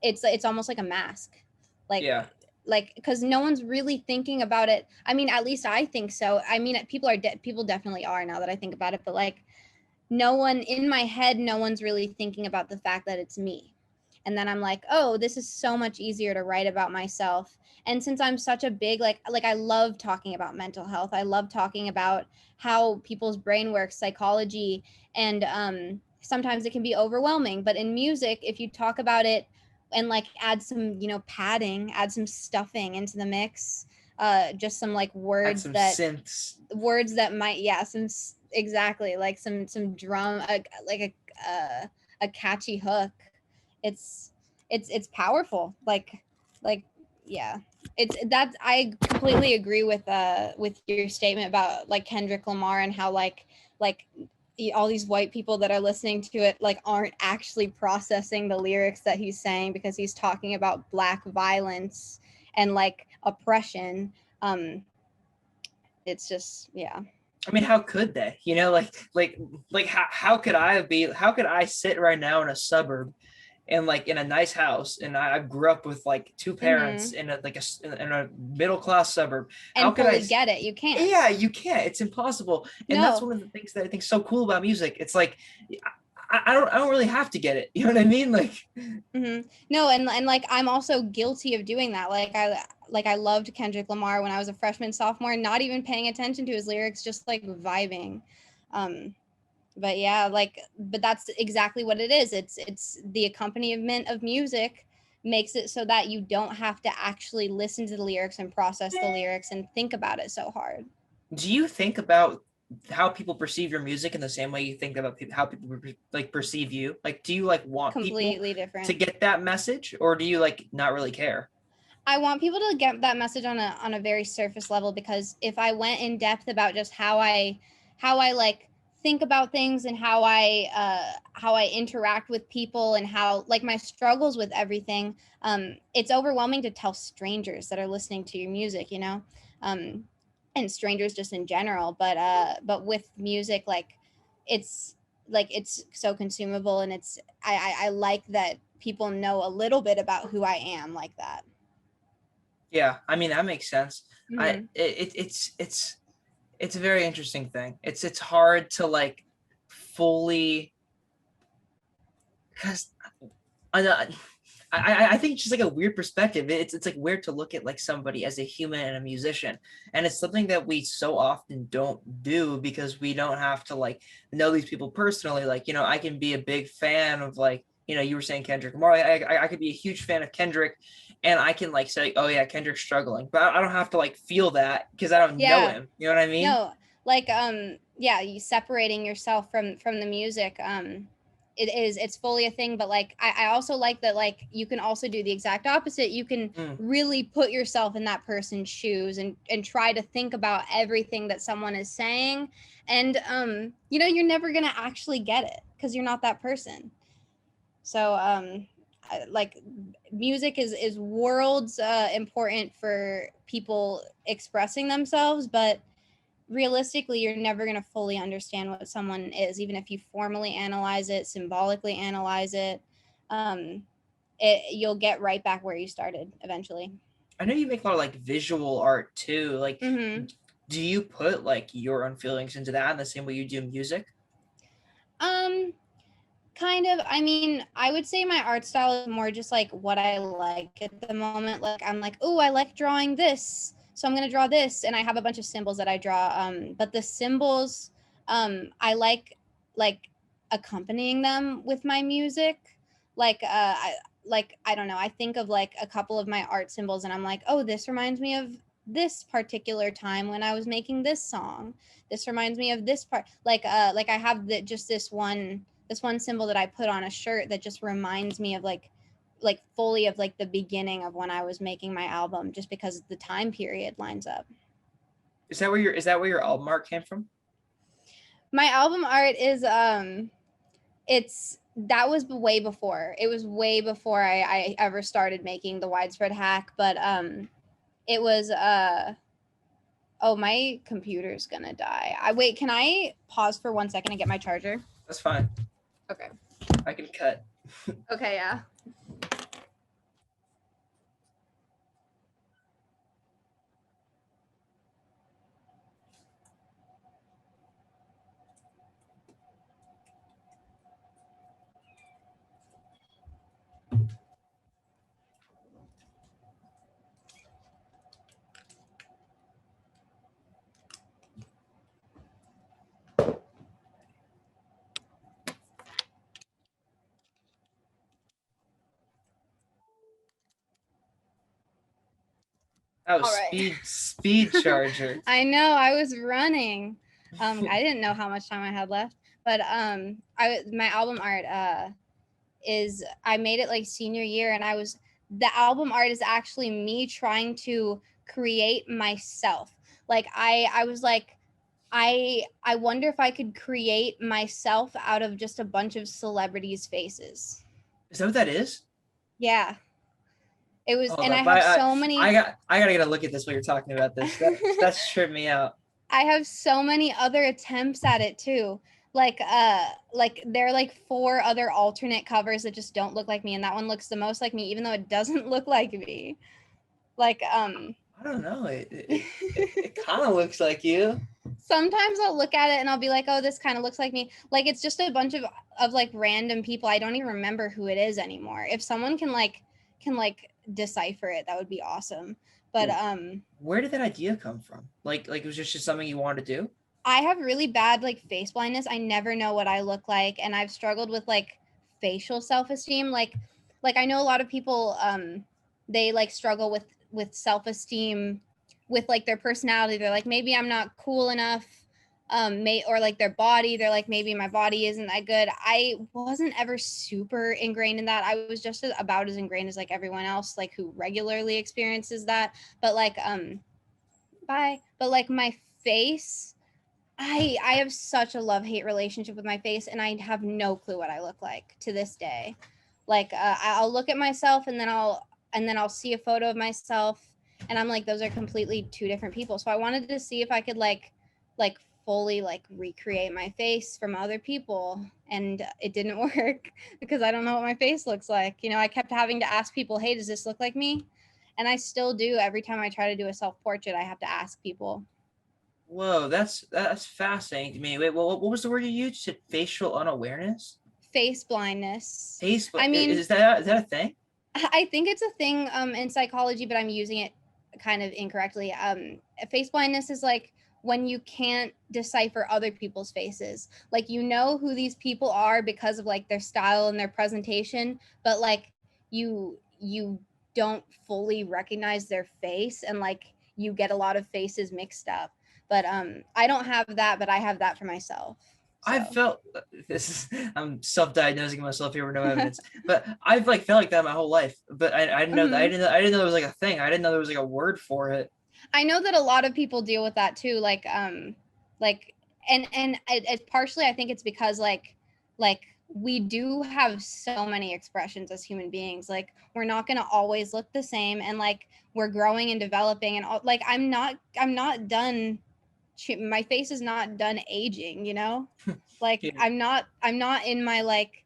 it's almost like a mask, like Yeah. because no one's really thinking about it. I mean, at least I think so. I mean, people definitely are now that I think about it, but like no one in my head, no one's really thinking about the fact that it's me. And then I'm like, oh, this is so much easier to write about myself. And since I'm such a big like I love talking about mental health. I love talking about how people's brain works, psychology, and sometimes it can be overwhelming. But in music, if you talk about it and like add some, padding, add some stuffing into the mix, just some like Add words some that synths. might, yeah, exactly, like some drum, like a catchy hook. It's powerful, like yeah. It's that I completely agree with your statement about like Kendrick Lamar and how like all these white people that are listening to it like aren't actually processing the lyrics that he's saying, because he's talking about black violence and like oppression. It's just, yeah. I mean, how could they? Like how could I sit right now in a suburb and like in a nice house, and I grew up with like two parents Mm-hmm. in a middle class suburb. How And could I? fully get it. You can't. Yeah, you can't. It's impossible. And that's No. one of the things that I think is so cool about music. It's like I don't really have to get it. You know what I mean? Like Mm-hmm. No, and like I'm also guilty of doing that. Like I loved Kendrick Lamar when I was a freshman, sophomore, not even paying attention to his lyrics, just like vibing. Um, but yeah, but that's exactly what it is. It's the accompaniment of music makes it so that you don't have to actually listen to the lyrics and process the lyrics and think about it so hard. do you think about how people perceive your music in the same way you think about how people like perceive you? Like, do you like want people Completely to different. get that message, or do you like not really care? I want people to get that message on a very surface level, because if I went in depth about just how I like think about things and how I interact with people and how like my struggles with everything, it's overwhelming to tell strangers that are listening to your music, um, and strangers just in general. But with music, it's it's so consumable, and I like that people know a little bit about who I am like that. Yeah, I mean that makes sense. I Mhm. it, it's a very interesting thing. It's hard to like fully because I, I think it's just like a weird perspective. It's like weird to look at like somebody as a human and a musician, and it's something that we so often don't do because we don't have to like know these people personally. Like I can be a big fan of like you were saying Kendrick Lamar. I could be a huge fan of Kendrick, and I can like say, oh yeah, Kendrick's struggling, but I don't have to like feel that because I don't know Yeah. him. You know what I mean? No, yeah, you separating yourself from the music. It's fully a thing, but like I also like that like you can also do the exact opposite. You can Mm. really put yourself in that person's shoes and try to think about everything that someone is saying. And you're never gonna actually get it because you're not that person. So like music is worlds important for people expressing themselves, but realistically you're never going to fully understand what someone is, even if you formally analyze it, symbolically analyze it. um you'll get right back where you started eventually. I know you make a lot of like visual art too. Like, Mm-hmm. do you put like your own feelings into that in the same way you do music? um Kind of. I mean, I would say my art style is more just like what I like at the moment. Like I'm like, oh, I like drawing this, so I'm gonna draw this, and I have a bunch of symbols that I draw. But the symbols, I like accompanying them with my music. I don't know. I think of like a couple of my art symbols, and I'm like, oh, this reminds me of this particular time when I was making this song. This reminds me of this part. Like I have just this one symbol that I put on a shirt that just reminds me of like fully of like the beginning of when I was making my album, just because the time period lines up. Is that where your album art came from? My album art is it's that was way before. It was way before I ever started making the widespread hack, but it was oh, my computer's gonna die. Wait, can I pause for 1 second and get my charger? That's fine. Okay. I can cut. Okay, yeah. Oh, All right. speed charger. I know, I was running. I didn't know how much time I had left, but my album art is, I made it like senior year, and the album art is actually me trying to create myself. Like I was like, I wonder if I could create myself out of just a bunch of celebrities' faces. Is that what that is? Yeah. It was, Hold and I up. have so many. I gotta get a look at this while you're talking about this. That's tripped me out. I have so many other attempts at it too. Like there are like 4 other alternate covers that just don't look like me, and that one looks the most like me, even though it doesn't look like me. Like I don't know. It kind of looks like you. sometimes I'll look at it and I'll be like, oh, this kind of looks like me. Like it's just a bunch of like random people. I don't even remember who it is anymore. If someone can decipher it, that would be awesome. But where did that idea come from? Like it was just something you wanted to do? I have really bad like face blindness. I never know what I look like, and I've struggled with like facial self-esteem. Like I know a lot of people they like struggle with self-esteem with like their personality. They're like, maybe I'm not cool enough. Or like their body, they're like, maybe my body isn't that good. I wasn't ever super ingrained in that. I was just about as ingrained as like everyone else, like who regularly experiences that. But like but like my face, I have such a love-hate relationship with my face, and I have no clue what I look like to this day. Like I'll look at myself, and then I'll see a photo of myself, and I'm like, those are completely 2 different people. So I wanted to see if I could like fully like recreate my face from other people, and it didn't work because I don't know what my face looks like. You know, I kept having to ask people, hey, does this look like me? And I still do. Every time I try to do a self-portrait, I have to ask people. Whoa, that's fascinating to me. Wait, what was the word you used? You said facial unawareness? Face blindness. Face, I mean, is that a thing? I think it's a thing in psychology, but I'm using it kind of incorrectly. Face blindness is like when you can't decipher other people's faces. Like you know who these people are because of like their style and their presentation, but like you don't fully recognize their face, and like you get a lot of faces mixed up. But I don't have that, but I have that for myself. I So felt this is I'm self-diagnosing myself here with no evidence, but I've like felt like that my whole life. But I didn't know that I didn't know there was like a thing. I didn't know there was like a word for it. I know that a lot of people deal with that too. Like, and it's partially, I think it's because like we do have so many expressions as human beings. Like we're not going to always look the same, and like we're growing and developing, and all, like I'm not done. My face is not done aging, you know. Like Yeah. I'm not in my like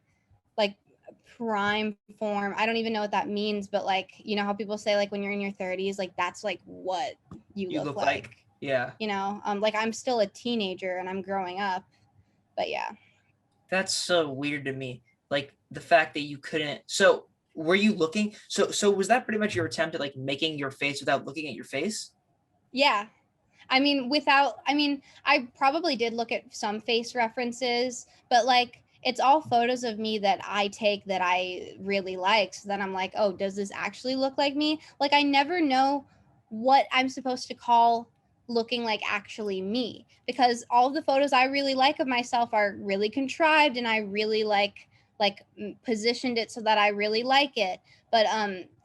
prime form. I don't even know what that means, but like, you know how people say like when you're in your 30s, like that's like what you You look look like. yeah. You know, like I'm still a teenager and I'm growing up. But yeah. That's so weird to me. Like the fact that you couldn't. So were you looking? So was that pretty much your attempt at like making your face without looking at your face? Yeah. I probably did look at some face references, but like it's all photos of me that I take that I really like. So then I'm like, oh, does this actually look like me? Like I never know what I'm supposed to call looking like actually me, because all of the photos I really like of myself are really contrived, and I really positioned it so that I really like it. But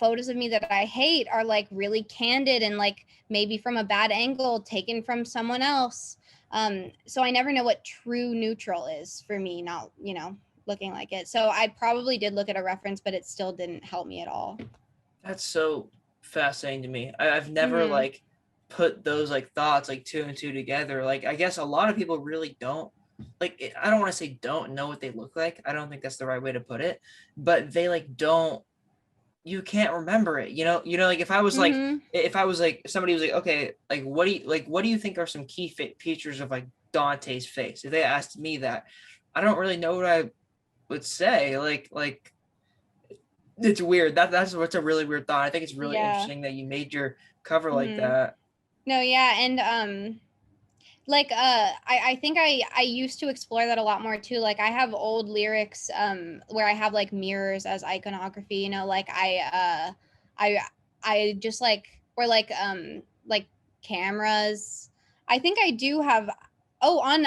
photos of me that I hate are like really candid and like maybe from a bad angle taken from someone else. So I never know what true neutral is for me. Not, you know, looking like it. So I probably did look at a reference, but it still didn't help me at all. That's so fascinating to me. I've never Mm-hmm. like put those like thoughts like two and two together. Like I guess a lot of people really don't like I don't want to say don't know what they look like. I don't think that's the right way to put it, but they like don't you can't remember it. Like Mm-hmm. if I was like somebody was like, okay, like what do you think are some key features of like Dante's face? If they asked me that, I don't really know what I would say. Like it's weird. That's what's a really weird thought. I think it's really Yeah. interesting that you made your cover like Mm-hmm. that. No, yeah, and like I think I used to explore that a lot more too. Like I have old lyrics where I have like mirrors as iconography, you know, like I I just like, or like cameras. I think I do have, oh, on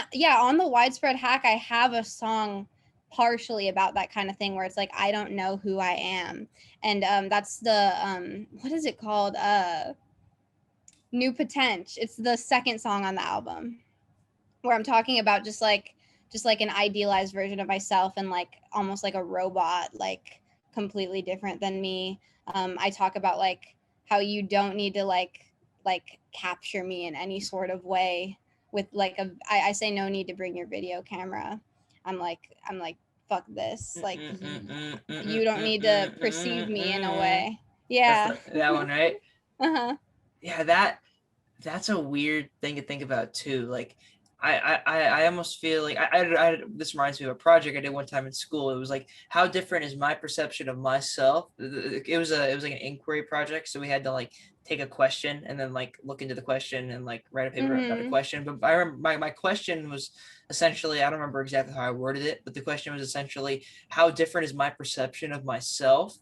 the widespread hack I have a song partially about that kind of thing where it's like I don't know who I am. And that's the what is it called? New Potential. It's the second song on the album where I'm talking about just like an idealized version of myself and like almost like a robot, like completely different than me. I talk about like how you don't need to like capture me in any sort of way with like I say no need to bring your video camera. I'm like fuck this. Like you don't need to perceive me in a way. That's Yeah. that one, right? Uh-huh. Yeah, that's a weird thing to think about too. Like I almost feel like this reminds me of a project I did one time in school. It was like how different is my perception of myself. It was like an inquiry project, so we had to like take a question and then like look into the question and like write a paper about the Mhm. question. But I remember my question was essentially, I don't remember exactly how I worded it, but the question was essentially how different is my perception of myself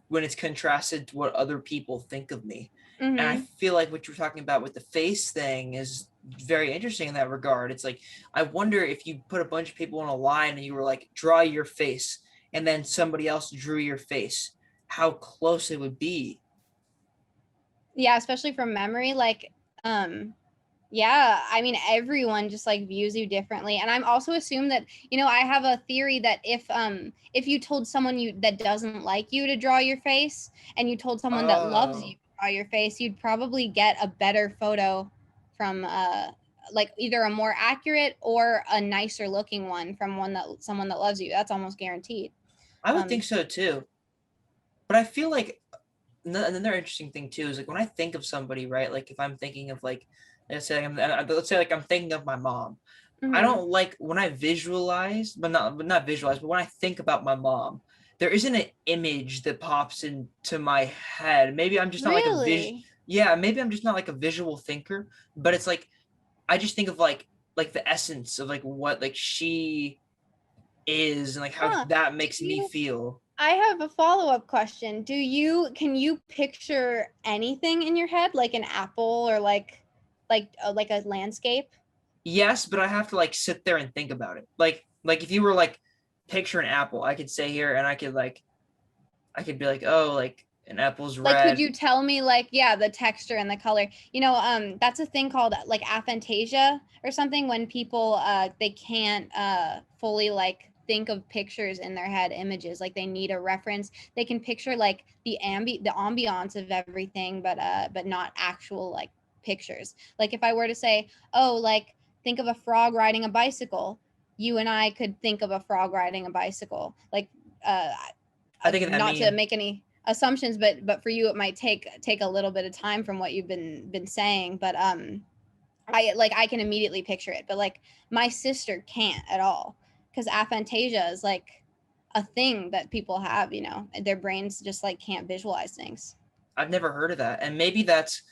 when it's contrasted to what other people think of me. And I Mhm. feel like what you're talking about with the face thing is very interesting in that regard. It's like, I wonder if you put a bunch of people in a line and you were like, draw your face, and then somebody else drew your face, how close it would be. Yeah, especially from memory, like yeah, I mean everyone just like views you differently. And I'm also assume that, you know, I have a theory that if you told someone you that doesn't like you to draw your face and you told someone that loves you Oh, to draw your face, you'd probably get a better photo from like either a more accurate or a nicer looking one from someone that loves you. That's almost guaranteed. I would think Um so too. But I feel like another interesting thing too is like when I think of somebody, right? Like if I'm thinking of like, let's say like I'm thinking of my mom. I mhm. don't like when I visualize, but not visualize, but when I think about my mom, there isn't an image that pops into my head. Maybe I'm just not like a Really? yeah, maybe I'm just not like a visual thinker, but it's like I just think of like the essence of like what like she is and like how Huh. that Do makes me you feel. I have a follow-up question. Can you picture anything in your head like an apple or like a landscape? Yes, but I have to like sit there and think about it. Like if you were like picture an apple, I could say here and I could be like, oh, like an apple's Like could red. you tell me like yeah, the texture and the color? You know, that's a thing called like aphantasia or something when people they can't fully like think of pictures in their head, images, like they need a reference. They can picture like the ambiance of everything but not actual like pictures. Like if I were to say, "Oh, like think of a frog riding a bicycle." You and I could think of a frog riding a bicycle. Like uh I think of that not to meme. make any assumptions, but for you it might take a little bit of time from what you've been saying. But I can immediately picture it, but like my sister can't at all because aphantasia is like a thing that people have, you know, their brains just like can't visualize things. I've never heard of that. And maybe that's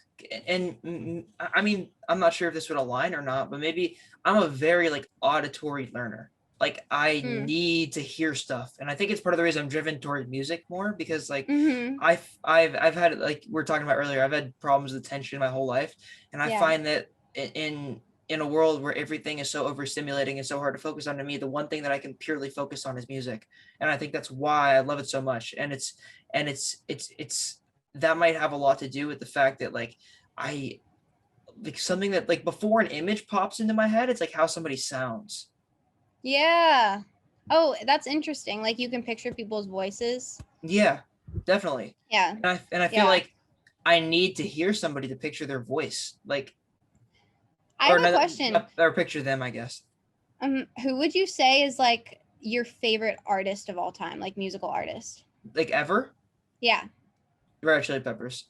and I mean, I'm not sure if this would align or not, but maybe I'm a very like auditory learner. Like I Mm. need to hear stuff. And I think it's part of the reason I'm driven toward music more because like Mm-hmm. I've had like we were talking about earlier, I've had problems with attention my whole life. And I Yeah. find that in a world where everything is so overstimulating and so hard to focus on to me, the one thing that I can purely focus on is music. And I think that's why I love it so much. And it's that might have a lot to do with the fact that like I like something that like before an image pops into my head, it's like how somebody sounds. Yeah. Oh, that's interesting. Like you can picture people's voices. Yeah, definitely. Yeah. And I feel Yeah. like I need to hear somebody to picture their voice, like, I have or a not, question. or picture them, I guess. Who would you say is like your favorite artist of all time, like musical artist? Like ever? Yeah. Red Hot Chili Peppers.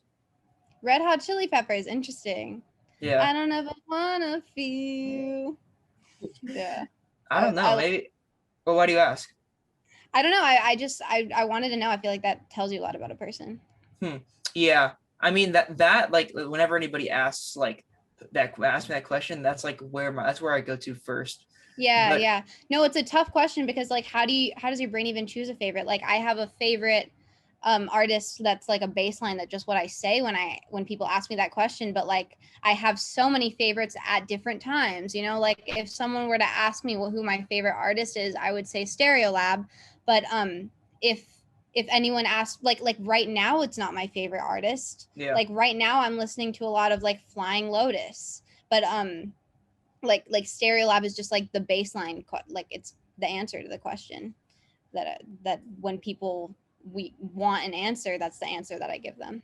Red Hot Chili Peppers. Interesting. Yeah. I don't ever wanna feel. Yeah. I don't know. I Maybe. Well, why do you ask? I don't know. I just I wanted to know. I feel like that tells you a lot about a person. Hmm. Yeah. I mean that like whenever anybody asks like that ask me that question, that's like that's where I go to first. Yeah, But yeah. No, it's a tough question because like how does your brain even choose a favorite? Like I have a favorite artist that's like a baseline that just what I say when people ask me that question, but like I have so many favorites at different times, you know, like if someone were to ask me who my favorite artist is, I would say Stereolab, but if anyone asked like right now it's not my favorite artist. yeah. Like right now I'm listening to a lot of like Flying Lotus, but like Stereolab is just like the baseline like it's the answer to the question that when people we want an answer, that's the answer that I give them.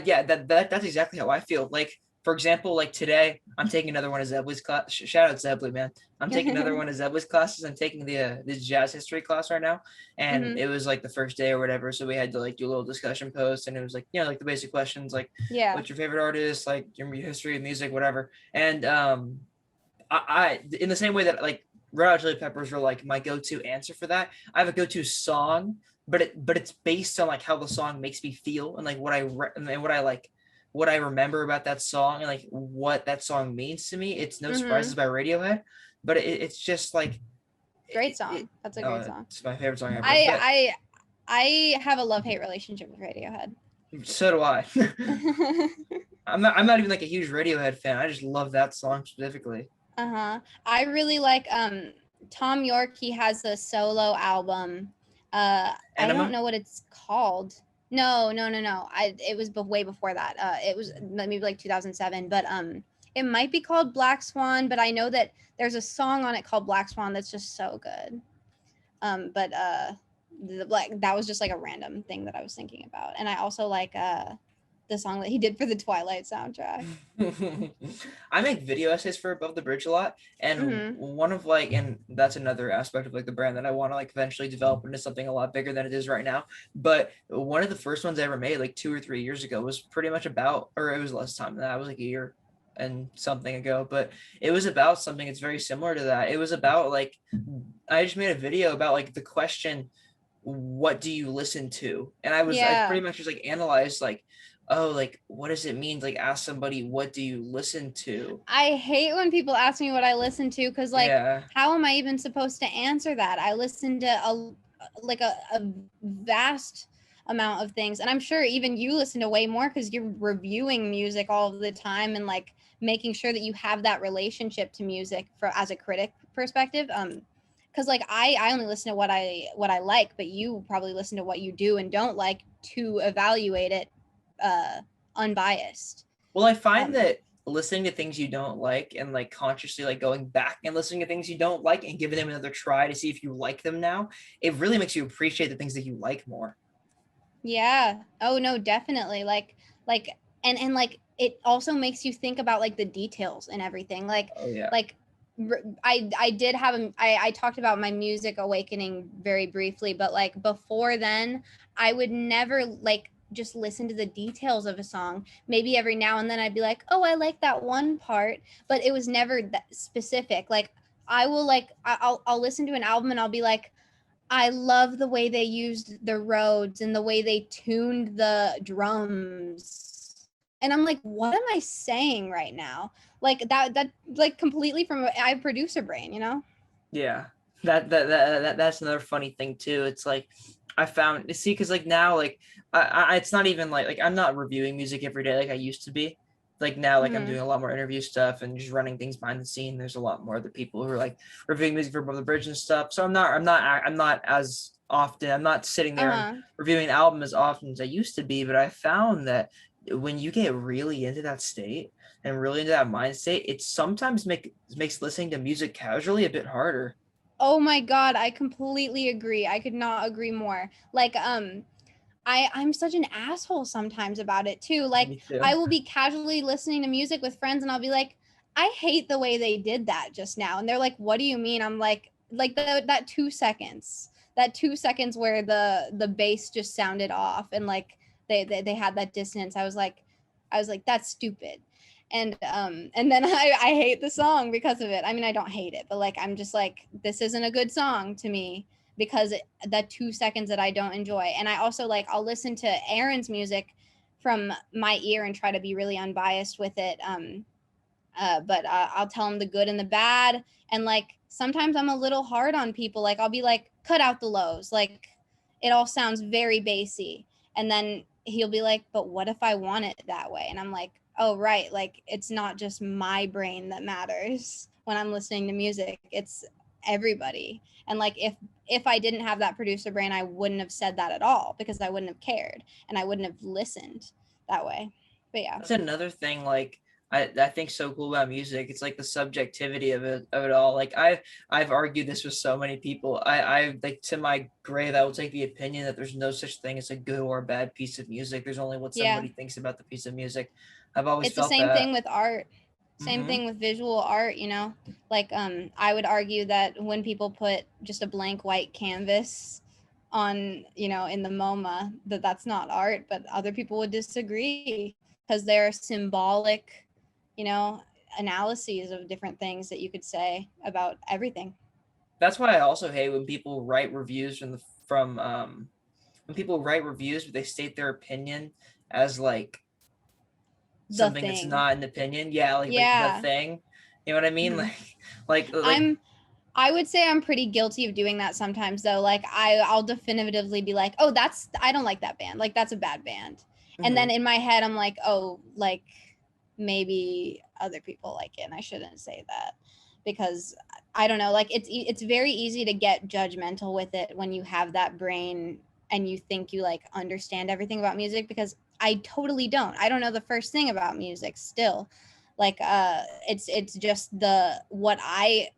Yeah, that's exactly how I feel. Like, for example, like today, I'm taking another one of Zebley's class. Shout out Zebley, man. I'm taking another one of Zebley's classes. I'm taking the this jazz history class right now, and Hmm. it was like the first day or whatever. So we had to like do a little discussion post, and it was like like the basic questions, like Yeah. what's your favorite artist, like your history of music, whatever. And I in the same way that like Red Hot Chili Peppers were like my go-to answer for that. I have a go-to song, but it's based on like how the song makes me feel and like and what I remember about that song and like what that song means to me. It's No Surprises Hmm. by Radiohead, but it's just like Great song. That's a great song. it's my favorite song ever. I But I I have a love hate relationship with Radiohead. so do I. I'm not even like a huge Radiohead fan. I just love that song specifically. Uh-huh. I really like Tom York, he has a solo album. I don't Enema. know what it's called. No, no, no, no. It was way before that. It was maybe like 2007, but it might be called Black Swan, but I know that there's a song on it called Black Swan that's just so good. But like that was just like a random thing that I was thinking about. And I also like the song that he did for the Twilight soundtrack. I make video essays for Above the Bridge a lot, and Hmm. one of like, and that's another aspect of like the brand that I want to like eventually develop into something a lot bigger than it is right now. But one of the first ones I ever made, like 2 or 3 years ago, was pretty much about, or it was less time than that. It was like a year and something ago, but it was about something that's very similar to that. It was about like, I just made a video about like the question, what do you listen to? And I Yeah. pretty much just like analyzed like, oh, like what does it mean to like ask somebody what do you listen to? I hate when people ask me what I listen to because, like, Yeah. how am I even supposed to answer that? I listen to a vast amount of things, and I'm sure even you listen to way more because you're reviewing music all the time and like making sure that you have that relationship to music for as a critic perspective. Because like I only listen to what I like, but you probably listen to what you do and don't like to evaluate it uh, unbiased. Well, I find Um, that listening to things you don't like and like consciously like going back and listening to things you don't like and giving them another try to see if you like them now, it really makes you appreciate the things that you like more. Yeah. Oh no, definitely. Like and like it also makes you think about like the details and everything. Oh yeah. Like I did have I talked about my music awakening very briefly, but like before then, I would never like just listen to the details of a song. Maybe every now and then I'd be like, "Oh, I like that one part," but it was never that specific. Like I will like I'll listen to an album and I'll be like, I love the way they used the Rhodes and the way they tuned the drums. And I'm like, what am I saying right now? Like that like completely from I have producer brain, you know? Yeah. That's another funny thing too. It's like I found see because like now like it's not even like I'm not reviewing music every day like I used to be. Like now like I'm Hmm. doing a lot more interview stuff and just running things behind the scene. There's a lot more other people who are like reviewing music for Above the Bridge and stuff. So I'm not as often. I'm not sitting there and Uh-huh. reviewing an album as often as I used to be. But I found that when you get really into that state and really into that mind state, it sometimes makes listening to music casually a bit harder. Oh my God, I completely agree. I could not agree more. Like, I'm such an asshole sometimes about it too. Like, Me too. I will be casually listening to music with friends and I'll be like, I hate the way they did that just now. And they're like, what do you mean? I'm like that 2 seconds, that 2 seconds where the bass just sounded off and like they had that dissonance. I was like, that's stupid. And then I hate the song because of it. I mean, I don't hate it, but like, I'm just like, this isn't a good song to me because that 2 seconds that I don't enjoy. And I also like, I'll listen to Aaron's music from my ear and try to be really unbiased with it. But I'll tell him the good and the bad. And like, sometimes I'm a little hard on people. Like, I'll be like, cut out the lows. Like, it all sounds very bassy. And then he'll be like, but what if I want it that way? And I'm like, oh, right. Like, it's not just my brain that matters when I'm listening to music. It's everybody. And like, if I didn't have that producer brain, I wouldn't have said that at all because I wouldn't have cared and I wouldn't have listened that way. But yeah. That's another thing, like I think so cool about music. It's like the subjectivity of it all. Like I've argued this with so many people. I like to my grave I will take the opinion that there's no such thing as a good or a bad piece of music. There's only what Yeah. somebody thinks about the piece of music. I've always It's the felt same that. thing with art. Same Mm-hmm. thing with visual art, you know? Like I would argue that when people put just a blank white canvas on, you know, in the MoMA, that's not art, but other people would disagree because there are symbolic, you know, analyses of different things that you could say about everything. That's why I also hate when people write reviews from when people write reviews but they state their opinion as like The something that's thing. not an opinion. Yeah, like the Yeah. thing. You know what I mean? Mhm. Like I would say I'm pretty guilty of doing that sometimes though. Like I'll definitively be like, "Oh, I don't like that band. Like that's a bad band." And then mhm. in my head I'm like, "Oh, like maybe other people like it and I shouldn't say that." Because I don't know, like it's very easy to get judgmental with it when you have that brain and you think you like understand everything about music because I totally don't. I don't know the first thing about music still. Like it's just the what I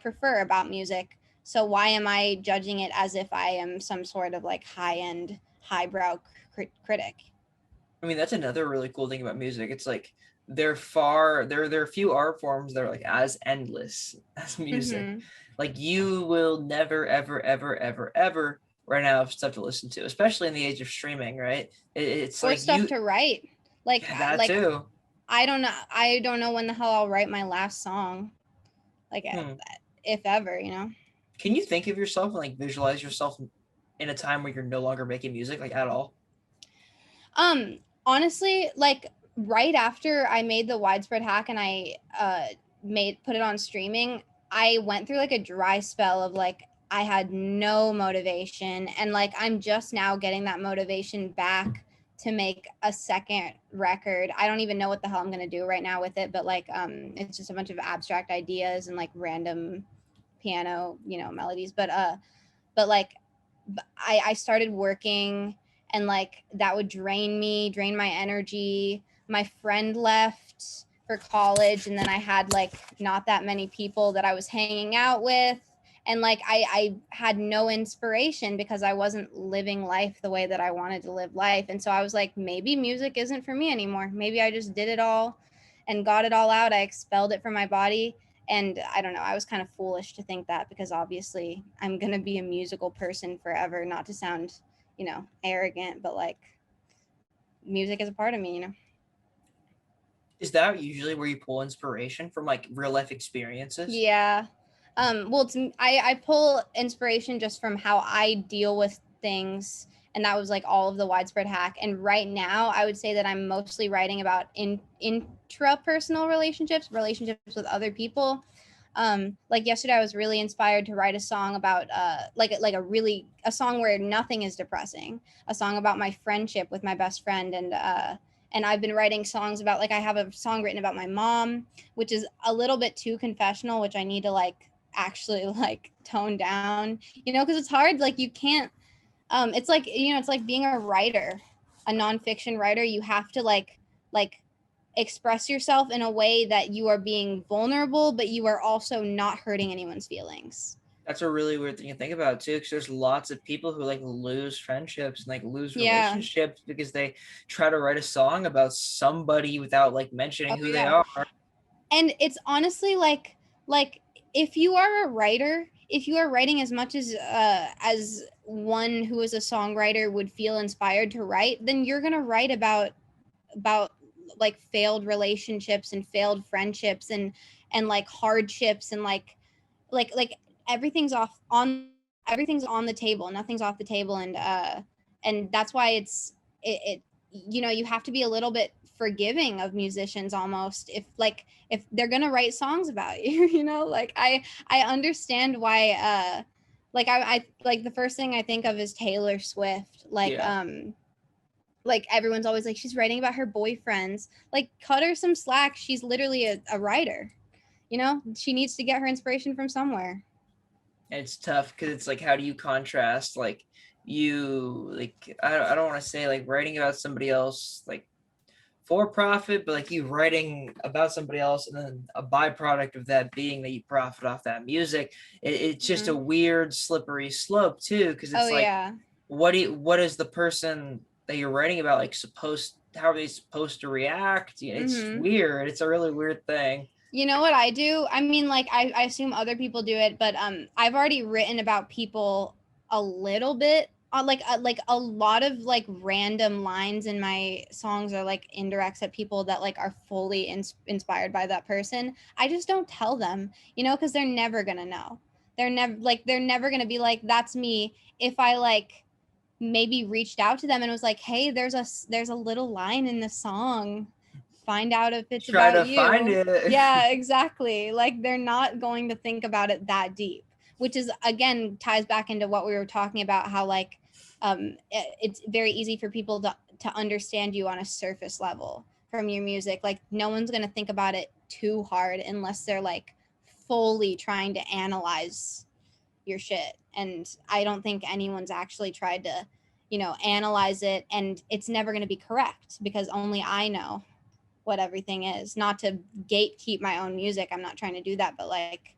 prefer about music. So why am I judging it as if I am some sort of like high-end, highbrow critic? I mean, that's another really cool thing about music. It's like there are few art forms that are like as endless as music. Mm-hmm. Like you will never ever run out of stuff to listen to, especially in the age of streaming, right? It's Or like stuff you to write. Like yeah, that like too. I don't know. I don't know when the hell I'll write my last song. Like Hmm. if ever, you know. Can you think of yourself and like visualize yourself in a time where you're no longer making music like at all? Honestly, like right after I made the widespread hack and I made put it on streaming, I went through like a dry spell of like I had no motivation and like I'm just now getting that motivation back to make a second record. I don't even know what the hell I'm going to do right now with it, but like it's just a bunch of abstract ideas and like random piano, you know, melodies, but like I started working and like that would drain my energy. My friend left for college and then I had like not that many people that I was hanging out with and like I had no inspiration because I wasn't living life the way that I wanted to live life. And so I was like, maybe music isn't for me anymore. Maybe I just did it all and got it all out. I expelled it from my body and I don't know, I was kind of foolish to think that because obviously I'm going to be a musical person forever, not to sound, you know, arrogant, but like music is a part of me, you know. Is that usually where you pull inspiration from like real life experiences? Yeah. Well, I pull inspiration just from how I deal with things, and that was like all of the widespread hack. And right now, I would say that I'm mostly writing about intrapersonal relationships with other people. Like yesterday, I was really inspired to write a song about like a song where nothing is depressing, a song about my friendship with my best friend, and I've been writing songs about like I have a song written about my mom which is a little bit too confessional, which I need to like actually like tone down, you know, because it's hard. Like you can't, it's like, you know, it's like being a writer, a nonfiction writer. You have to like express yourself in a way that you are being vulnerable, but you are also not hurting anyone's feelings. That's a really weird thing to think about too, because there's lots of people who like lose friendships and like lose Yeah. relationships because they try to write a song about somebody without like mentioning Oh, who they yeah. are. And it's honestly like if you are a writer, if you are writing as much as one who is a songwriter would feel inspired to write, then you're gonna write about like failed relationships and failed friendships and like hardships and like everything's on the table, nothing's off the table. And that's why it you know, you have to be a little bit forgiving of musicians almost if they're gonna write songs about you. You know, like I understand why I like the first thing I think of is Taylor Swift. Like everyone's always like, she's writing about her boyfriends. Like, cut her some slack. She's literally a writer. You know, she needs to get her inspiration from somewhere. And it's tough because it's like, how do you contrast like you like I don't want to say like writing about somebody else like for profit, but like you writing about somebody else and then a byproduct of that being that you profit off that music. It's just a weird slippery slope too, because Oh it's like, yeah. what is the person that you're writing about like supposed, how are they supposed to react? It's weird. It's a really weird thing. You know what I do? I mean, like I assume other people do it, but I've already written about people a little bit. Like a lot of like random lines in my songs are like indirects at people that like are fully inspired by that person. I just don't tell them, you know, because they're never gonna know. They're never gonna be like, that's me. If I like maybe reached out to them and was like, hey, there's a little line in the song, find out if it's Try about to find you. it. Yeah, exactly. Like they're not going to think about it that deep, which is again ties back into what we were talking about, how like it's very easy for people to understand you on a surface level from your music. Like no one's going to think about it too hard unless they're like fully trying to analyze your shit. And I don't think anyone's actually tried to, you know, analyze it, and it's never going to be correct because only I know what everything is. Not to gatekeep my own music, I'm not trying to do that, but like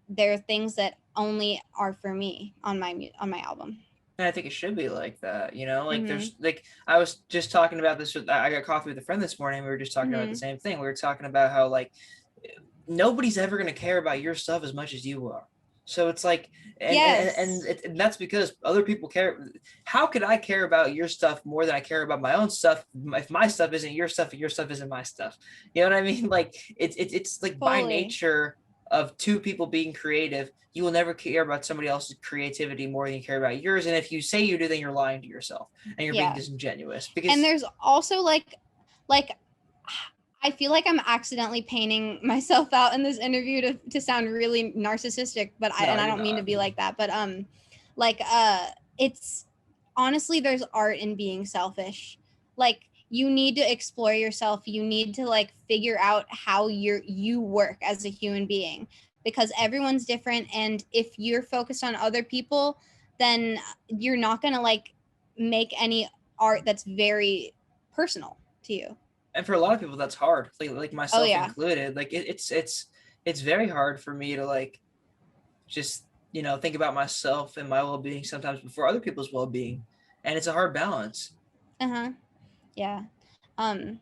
there are things that only are for me on my album. And I think it should be like that, you know, like there's like, I was just talking about this with, I got coffee with a friend this morning. We were just talking about the same thing. We were talking about how like nobody's ever going to care about your stuff as much as you are. So it's like, and that's because other people care. How could I care about your stuff more than I care about my own stuff if my stuff isn't your stuff and your stuff isn't my stuff? You know what I mean? Like it's like by nature of two people being creative, you will never care about somebody else's creativity more than you care about yours. And if you say you do, then you're lying to yourself and you're being disingenuous. Because and there's also like I feel like I'm accidentally painting myself out in this interview to sound really narcissistic, but I don't mean to be like that. But like it's honestly, there's art in being selfish. Like you need to explore yourself. You need to like figure out how you work as a human being, because everyone's different. And if you're focused on other people, then you're not gonna like make any art that's very personal to you. And for a lot of people that's hard, like myself included. Like it's very hard for me to like just, you know, think about myself and my well-being sometimes before other people's well-being, and it's a hard balance. Yeah. um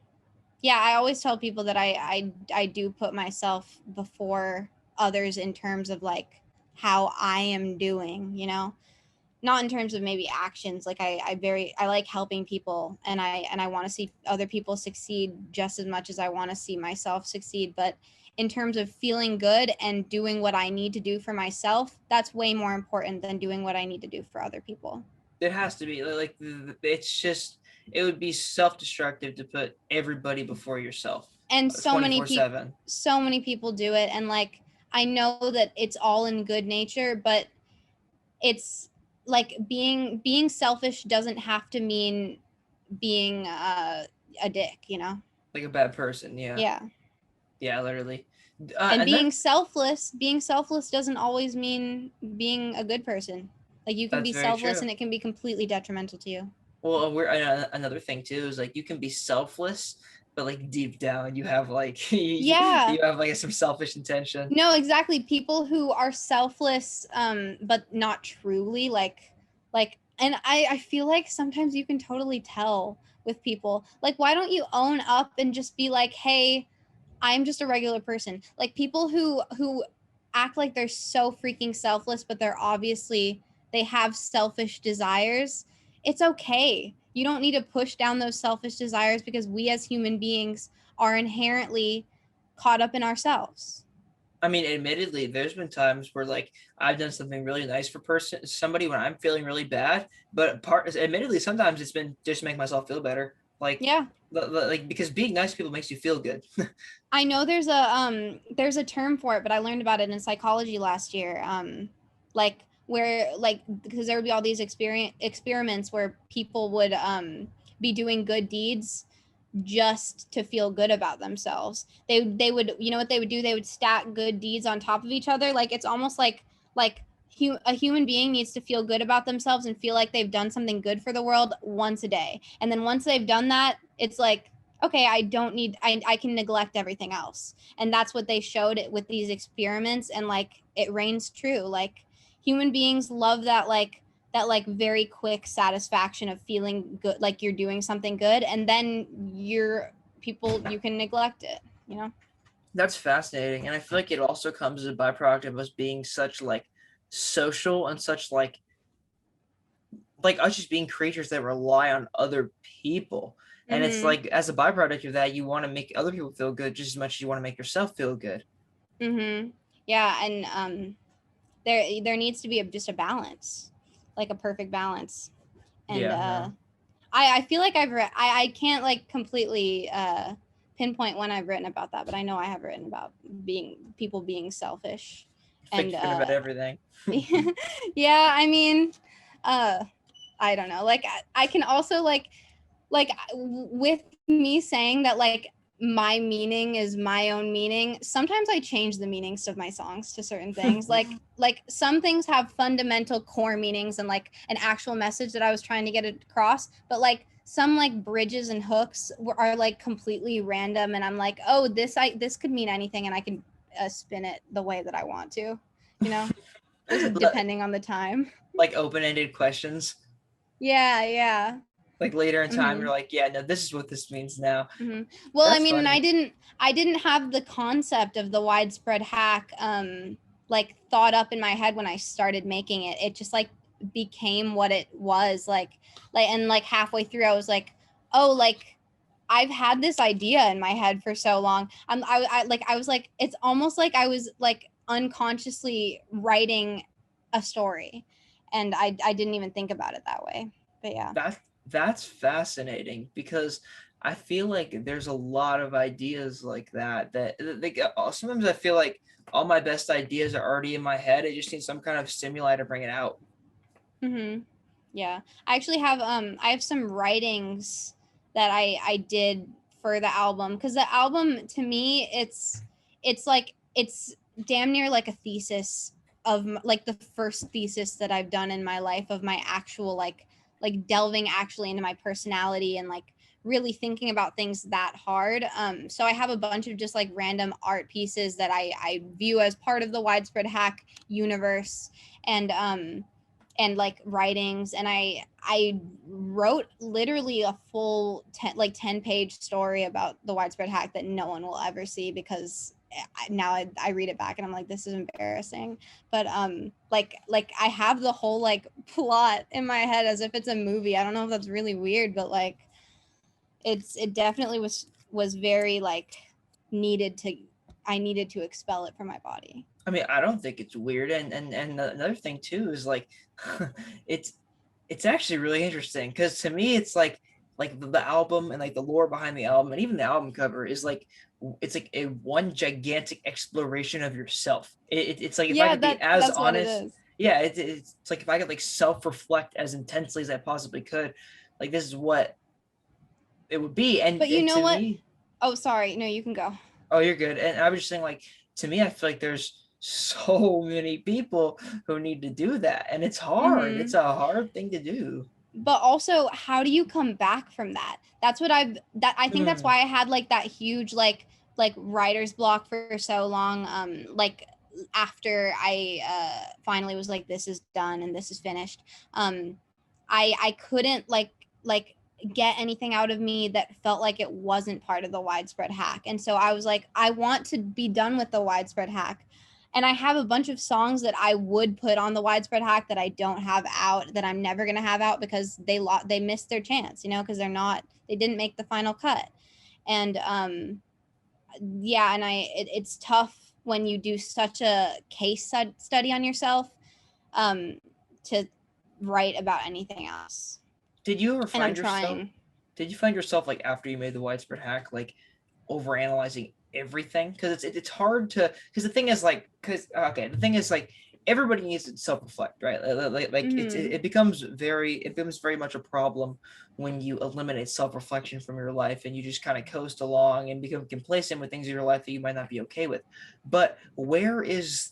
yeah, I always tell people that I do put myself before others in terms of like how I am doing, you know, not in terms of maybe actions. Like I like helping people, and I want to see other people succeed just as much as I want to see myself succeed. But in terms of feeling good and doing what I need to do for myself, that's way more important than doing what I need to do for other people. It has to be like it's just, it would be self-destructive to put everybody before yourself. And 24/7. so many people do it, and like I know that it's all in good nature, but it's like being selfish doesn't have to mean being a dick, you know? Like a bad person. Yeah. Yeah, literally. And being selfless doesn't always mean being a good person. Like you can be selfless and it can be completely detrimental to you. Well, another thing too is like you can be selfless, but like deep down you have like Yeah. you have like some selfish intention. No, exactly. People who are selfless, but not truly and I feel like sometimes you can totally tell with people. Like, why don't you own up and just be like, hey, I'm just a regular person. Like people who act like they're so freaking selfless, but they have selfish desires. It's okay. You don't need to push down those selfish desires because we as human beings are inherently caught up in ourselves. I mean, admittedly, there's been times where like I've done something really nice for somebody when I'm feeling really bad, but admittedly, sometimes it's been just to make myself feel better. Like, Yeah. like because being nice to people makes you feel good. I know there's a term for it, but I learned about it in psychology last year. Like where like because there would be all these experiments where people would be doing good deeds just to feel good about themselves. They would, you know what they would do? They would stack good deeds on top of each other. Like it's almost like a human being needs to feel good about themselves and feel like they've done something good for the world once a day. And then once they've done that, it's like, okay, I can neglect everything else. And that's what they showed it with these experiments. And like it reigns true. Like human beings love that very quick satisfaction of feeling good, like you're doing something good, and then you can neglect it, you know. That's fascinating, and I feel like it also comes as a byproduct of us being such like social and such like us just being creatures that rely on other people. And it's Mhm. like as a byproduct of that, you want to make other people feel good just as much as you want to make yourself feel good. Mhm. Yeah, and there needs to be just a balance, like a perfect balance. And Yeah, no. I feel like I can't like completely pinpoint when I've written about that, but I know I have written about people being selfish. And Thinking about everything. yeah, I mean, uh I don't know. Like I can also with me saying that like my meaning is my own meaning, sometimes I change the meanings of my songs to certain things. Like some things have fundamental core meanings and like an actual message that I was trying to get across, but like some like bridges and hooks are like completely random, and I'm like, oh, this could mean anything, and I can spin it the way that I want to, you know, just depending on the time. Like open-ended questions. Yeah, yeah. Like later in time, Mm-hmm. you're like, yeah, no, this is what this means now. Mm-hmm. Well, I That's mean, funny. I didn't have the concept of the widespread hack like thought up in my head when I started making it. It just like became what it was and like halfway through I was like, "Oh, like I've had this idea in my head for so long." I was like it's almost like I was like unconsciously writing a story, and I didn't even think about it that way. But yeah. That that's fascinating because I feel like there's a lot of ideas like that they sometimes I feel like all my best ideas are already in my head. I just need some kind of stimuli to bring it out. Mm-hmm. Yeah. I have some writings that I did for the album, because the album to me it's damn near like a thesis of like the first thesis that I've done in my life of my actual like delving actually into my personality and like really thinking about things that hard. So I have a bunch of just like random art pieces that I view as part of the widespread hack universe, and like writings, and I wrote literally a full 10-page story about the widespread hack that no one will ever see, because now I read it back and I'm like, this is embarrassing. But like I have the whole like plot in my head as if it's a movie. I don't know if that's really weird, but like it definitely was very like needed to I needed to expel it from my body. I mean, I don't think it's weird, and another thing too is like, it's it's actually really interesting because to me it's like the album and like the lore behind the album and even the album cover is like it's like a one gigantic exploration of yourself. It's like if I Yeah, could be as that's what it honest, is. yeah, it's like if I could like self-reflect as intensely as I possibly could, like this is what it would be. But you And know to what? me, Oh, sorry. No, you can go. oh, you're good. And I was just saying, like, to me, I feel like there's so many people who need to do that. And it's hard. It's Mm-hmm. a hard thing to do. but also how do you come back from that? That's what I think that's Hmm. why I had like that huge like writer's block for so long, like after I finally was like, this is done and this is finished. I couldn't like get anything out of me that felt like it wasn't part of the widespread hack. And so I was like, I want to be done with the widespread hack. And I have a bunch of songs that I would put on the widespread hack that I don't have out, that I'm never going to have out because they missed their chance, you know, because they didn't make the final cut. And yeah, and it's tough when you do such a case study on yourself, um to write about anything else. Did you ever And I'm find yourself? trying. Did you find yourself like after you made the widespread hack, like overanalyzing everything? Because it's hard to, because the thing is like, because okay, the thing is like everybody needs to self reflect, right? Like Mhm. it becomes very much a problem when you eliminate self reflection from your life and you just kind of coast along and become complacent with things in your life that you might not be okay with. But where is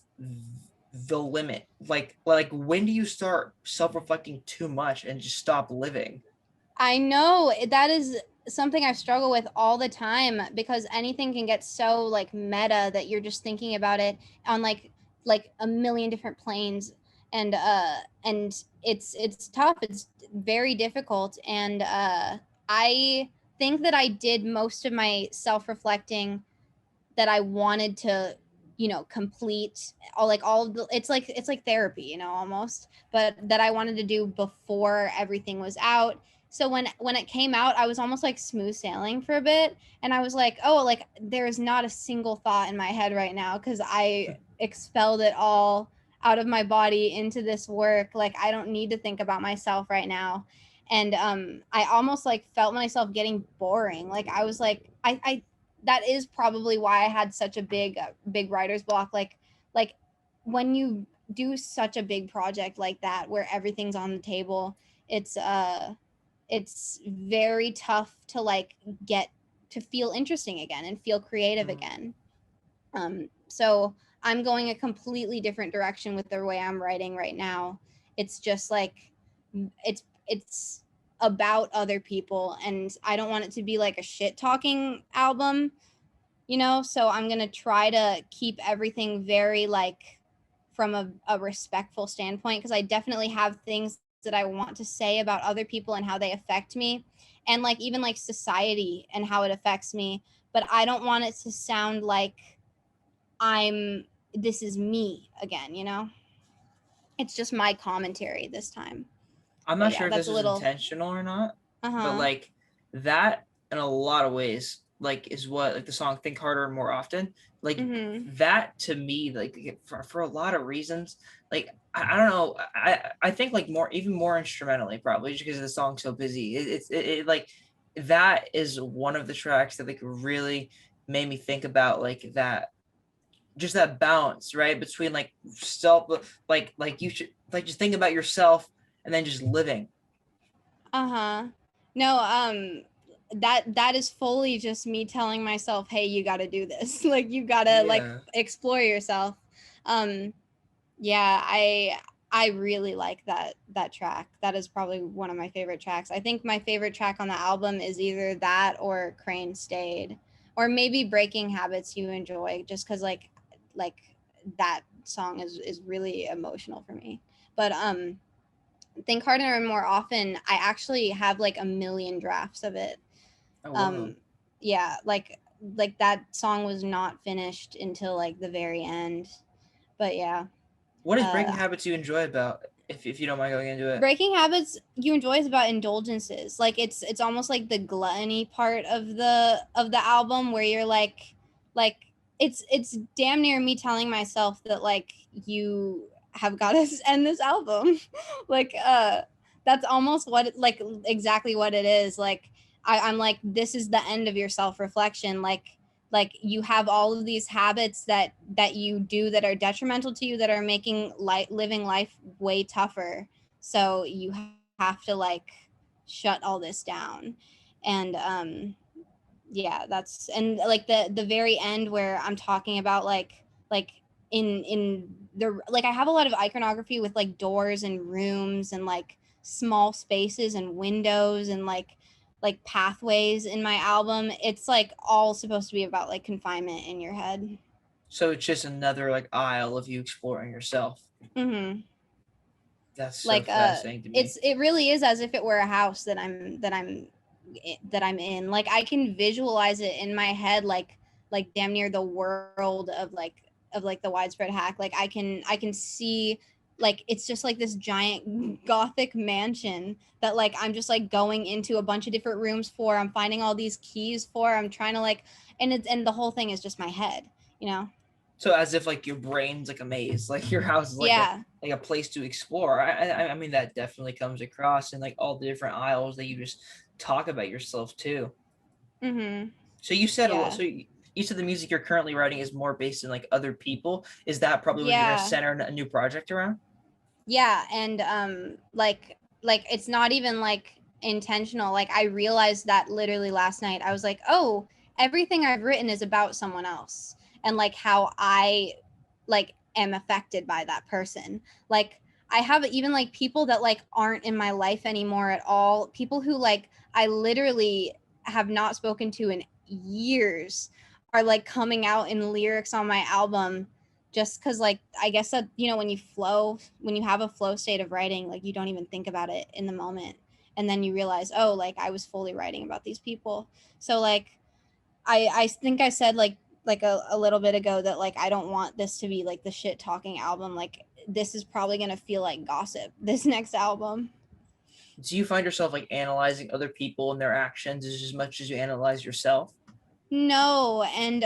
the limit? Like when do you start self reflecting too much and just stop living? I know that is something I struggle with all the time, because anything can get so like meta that you're just thinking about it on like a million different planes. And it's tough. It's very difficult. And I think that I did most of my self-reflecting that I wanted to, you know, complete all of the, it's like therapy, you know, almost, but that I wanted to do before everything was out. So when it came out, I was almost like smooth sailing for a bit, and I was like, oh, like there's not a single thought in my head right now because I expelled it all out of my body into this work. Like I don't need to think about myself right now. And I almost like felt myself getting boring. Like I was like I that is probably why I had such a big writer's block. Like when you do such a big project like that where everything's on the table, it's very tough to like get to feel interesting again and feel creative Mm. again. So I'm going a completely different direction with the way I'm writing right now. It's just like it's about other people, and I don't want it to be like a shit talking album, you know. So I'm gonna try to keep everything very like from a respectful standpoint, because I definitely have things that I want to say about other people and how they affect me, and like even like society and how it affects me. But I don't want it to sound like I'm this is me again, you know. It's just my commentary this time. I'm But not yeah, sure if that's this a is little. intentional or not, but Uh-huh. like that in a lot of ways, like is what like the song "Think Harder and More Often." Like Mhm. that to me, like for a lot of reasons, like I don't know, I think like more even more instrumentally probably just because the song's so busy. It like that is one of the tracks that like really made me think about like that just that balance right between like self like you should like just think about yourself and then just living. Uh-huh. No, that is fully just me telling myself, "Hey, you got to do this." Like you got to like Yeah. explore yourself. Um yeah, I really like that track. That is probably one of my favorite tracks. I think my favorite track on the album is either that or Crane Stayed, or maybe Breaking Habits You Enjoy, just cuz like that song is really emotional for me. But Think Harder and More Often, I actually have like a million drafts of it. Oh wow. Um, yeah, like that song was not finished until like the very end. But yeah, What is Breaking uh, Habits you enjoy about if you don't mind going into it? Breaking Habits You Enjoy is about indulgences. Like it's almost like the gluttony part of the album where you're like it's damn near me telling myself that like you have got to end this album. like that's almost what like exactly what it is. Like I'm like, this is the end of your self-reflection. Like you have all of these habits that you do that are detrimental to you, that are making living life way tougher. So you have to like shut all this down. And yeah, that's, and like the very end where I'm talking about like in the like I have a lot of iconography with like doors and rooms and like small spaces and windows and like pathways in my album. It's like all supposed to be about like confinement in your head. So it's just another like aisle of you exploring yourself. Mm-hmm. That's so Like fascinating to me. it really is as if it were a house that I'm in. Like I can visualize it in my head, like damn near the world of like the widespread hack. Like I can see like it's just like this giant gothic mansion that like I'm just like going into a bunch of different rooms for. I'm finding all these keys for. I'm trying to like, and the whole thing is just my head, you know? So as if like your brain's like a maze, like your house is Yeah. like a place to explore. I mean that definitely comes across in like all the different aisles that you just talk about yourself too. Mm-hmm. So you said Yeah. so you said the music you're currently writing is more based in like other people. Is that probably what you're gonna Yeah. center a new project around? Yeah, and like it's not even like intentional. Like I realized that literally last night. I was like, "Oh, everything I've written is about someone else and like how I like am affected by that person." Like I have even like people that like aren't in my life anymore at all. People who like I literally have not spoken to in years are like coming out in lyrics on my album just because like I guess that you know when you have a flow state of writing, like you don't even think about it in the moment, and then you realize, oh, like I was fully writing about these people. So like I think I said like a little bit ago that like I don't want this to be like the shit talking album. Like this is probably gonna feel like gossip, this next album. Do you find yourself like analyzing other people and their actions as much as you analyze yourself? No, and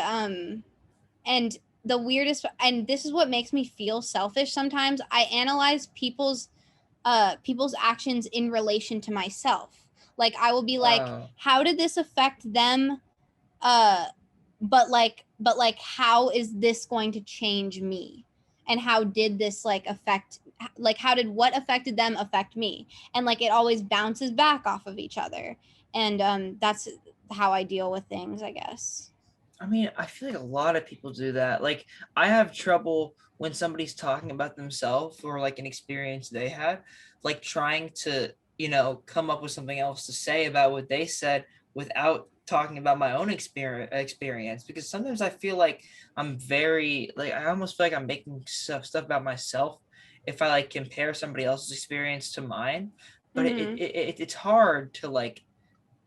the weirdest, and this is what makes me feel selfish sometimes. I analyze people's actions in relation to myself. Like I will be like, Wow. how did this affect them? uh but like how is this going to change me, and how did this like affect, like how did what affected them affect me, and like it always bounces back off of each other. And that's how I deal with things, I guess. I mean, I feel like a lot of people do that. Like, I have trouble when somebody's talking about themselves or like an experience they had, like trying to, come up with something else to say about what they said without talking about my own experience. Because sometimes I feel like I'm very like I almost feel like I'm making stuff about myself if I like compare somebody else's experience to mine. But Mm-hmm. it's hard to like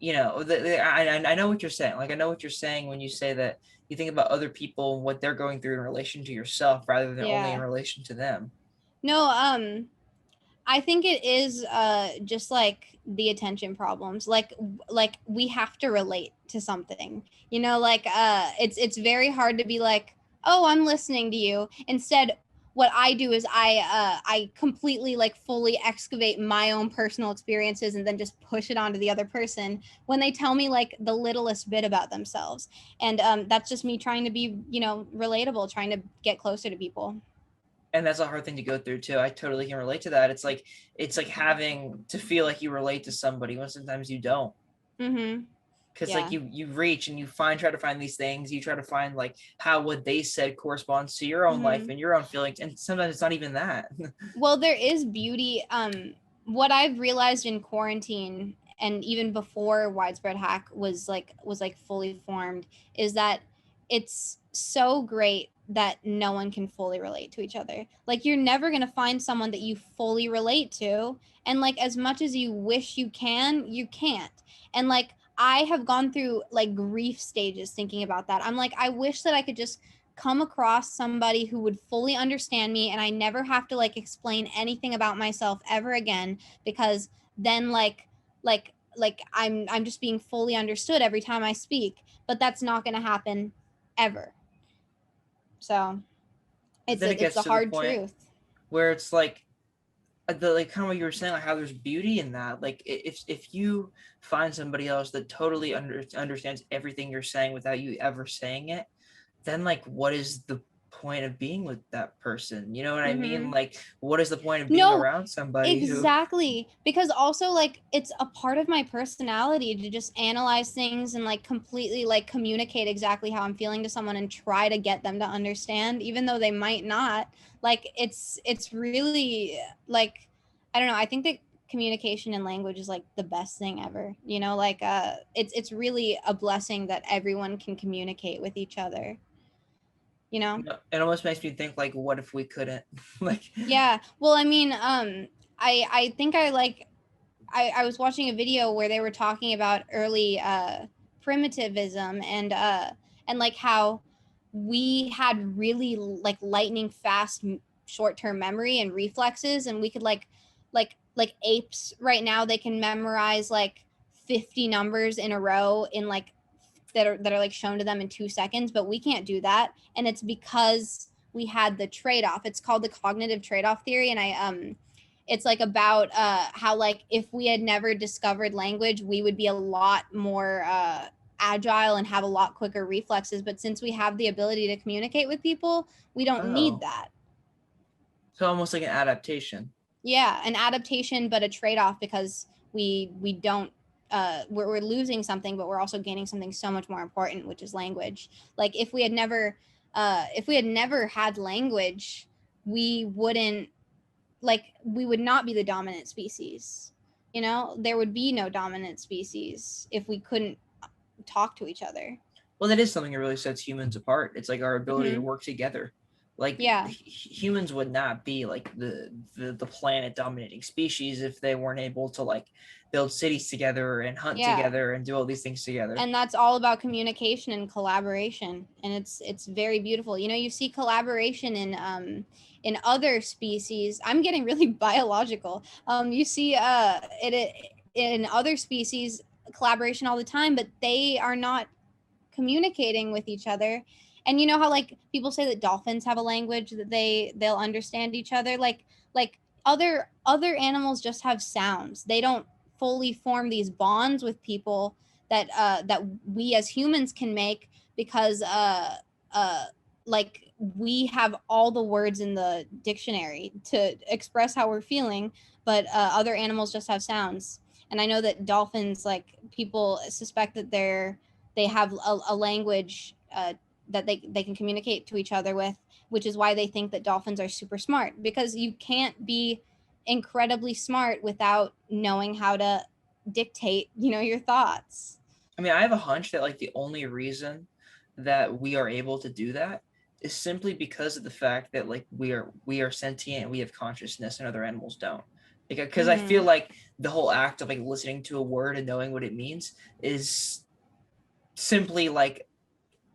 I know what you're saying. Like, I know what you're saying when you say that you think about other people and what they're going through in relation to yourself rather than only in Yeah. relation to them. No, I think it is just like the attention problems. Like we have to relate to something. You know, like it's very hard to be like, "Oh, I'm listening to you." Instead, what I do is I completely like fully excavate my own personal experiences and then just push it onto the other person when they tell me like the littlest bit about themselves. And that's just me trying to be, you know, relatable, trying to get closer to people. And that's a hard thing to go through too. I totally can relate to that. It's like having to feel like you relate to somebody when sometimes you don't. Mhm. Because like Yeah. you reach and you try to find these things, you try to find like how what they said corresponds to your own life Mhm. and your own feelings, and sometimes it's not even that. Well, there is beauty. What I've realized in quarantine and even before widespread hack was like fully formed is that it's so great that no one can fully relate to each other. Like you're never going to find someone that you fully relate to, and like as much as you wish you can, you can't. And like I have gone through like grief stages thinking about that. I'm like I wish that I could just come across somebody who would fully understand me and I never have to like explain anything about myself ever again, because then like I'm just being fully understood every time I speak, but that's not going to happen ever. So, But it's then it it's gets the to the hard point truth. where it's like the like kind of what you were saying, like how there's beauty in that. Like if you find somebody else that totally understands everything you're saying without you ever saying it, then like what is the point of being with that person? You know what I mean? Mhm. Like, what is the point of being No, around somebody who exactly. Because also like it's a part of my personality to just analyze things and like completely like communicate exactly how I'm feeling to someone and try to get them to understand even though they might not. Like it's really like I don't know, I think that communication and language is like the best thing ever, you know, like it's really a blessing that everyone can communicate with each other, you know. It almost makes me think like, what if we couldn't? Like, Yeah, well, I mean, I think I was watching a video where they were talking about early primitivism and like how we had really like lightning fast short-term memory and reflexes, and we could like apes right now, they can memorize like 50 numbers in a row in like that are like shown to them in 2 seconds, but we can't do that. And it's because we had the trade-off. It's called the cognitive trade-off theory. And it's like about how like if we had never discovered language, we would be a lot more agile and have a lot quicker reflexes. But since we have the ability to communicate with people, we don't need oh, that. so almost like an adaptation. Yeah, an adaptation, but a trade-off, because we don't we're losing something, but we're also gaining something so much more important, which is language. Like if we had never had language, we wouldn't we would not be the dominant species. You know, there would be no dominant species if we couldn't talk to each other. Well, that is something that really sets humans apart. It's like our ability to work together. Like Yeah. humans would not be like the planet dominating species if they weren't able to like build cities together and hunt Yeah. together and do all these things together. And that's all about communication and collaboration, and it's very beautiful. You know, you see collaboration in other species. I'm getting really biological. You see it in other species collaboration all the time, but they are not communicating with each other. And you know how like people say that dolphins have a language that they'll understand each other, like other animals just have sounds. They don't fully form these bonds with people that we as humans can make, because like we have all the words in the dictionary to express how we're feeling, but other animals just have sounds. And I know that dolphins, like people suspect that they have a language that they can communicate to each other with, which is why they think that dolphins are super smart, because you can't be incredibly smart without knowing how to dictate, you know, your thoughts. I mean, I have a hunch that like the only reason that we are able to do that is simply because of the fact that like we are sentient and we have consciousness and other animals don't. Because I feel like the whole act of like listening to a word and knowing what it means is simply like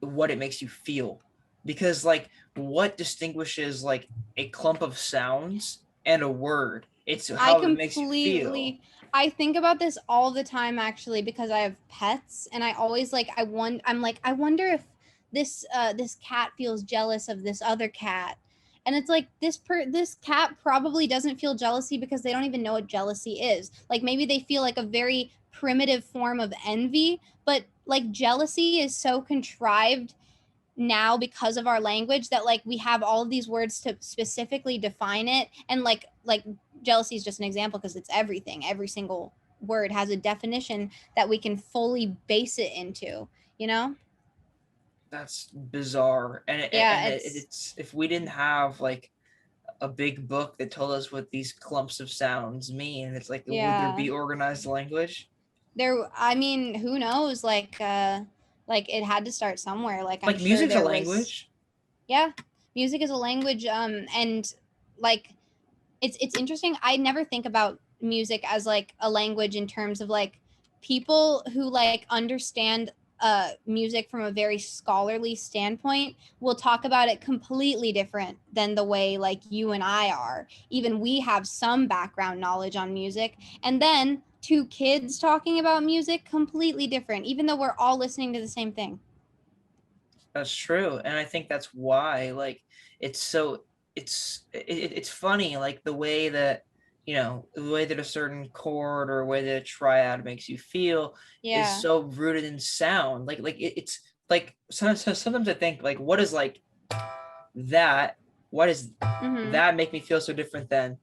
what it makes you feel. Because like what distinguishes like a clump of sounds and a word? It's how it makes you feel. I think about this all the time, actually, because I have pets, and I always I wonder if this cat feels jealous of this other cat. And it's like this cat probably doesn't feel jealousy because they don't even know what jealousy is. Like maybe they feel like a very primitive form of envy, but like jealousy is so contrived now because of our language that like we have all of these words to specifically define it. And like jealousy is just an example, because it's everything. Every single word has a definition that we can fully base it into, you know. That's bizarre. And it's if we didn't have like a big book that told us what these clumps of sounds mean, it's like, would there be organized language? I mean, who knows? Like it had to start somewhere. Like I'm Like sure music's a there was. language. Yeah, music is a language. And like it's interesting. I never think about music as like a language in terms of like people who like understand music from a very scholarly standpoint will talk about it completely different than the way like you and I are. Even we have some background knowledge on music, and then two kids talking about music, completely different, even though we're all listening to the same thing. That's true. And I think that's why like it's so it's funny like the way that the way that a certain chord or a way that a triad makes you feel is so rooted in sound. It's like sometimes I think like what is like that why does that make me feel so different than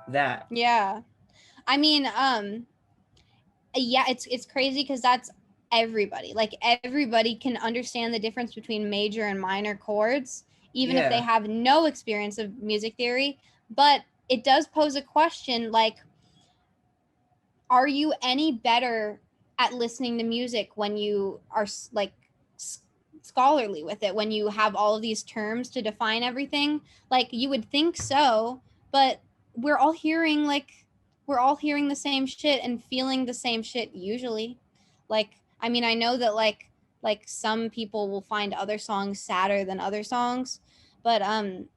that? Yeah, I mean yeah, it's crazy because that's everybody. Like everybody can understand the difference between major and minor chords, even if they have no experience of music theory. But it does pose a question, like are you any better at listening to music when you are like scholarly with it, when you have all of these terms to define everything? Like, you would think so, but we're all hearing the same shit and feeling the same shit usually. Like, I mean, I know that like some people will find other songs sadder than other songs, but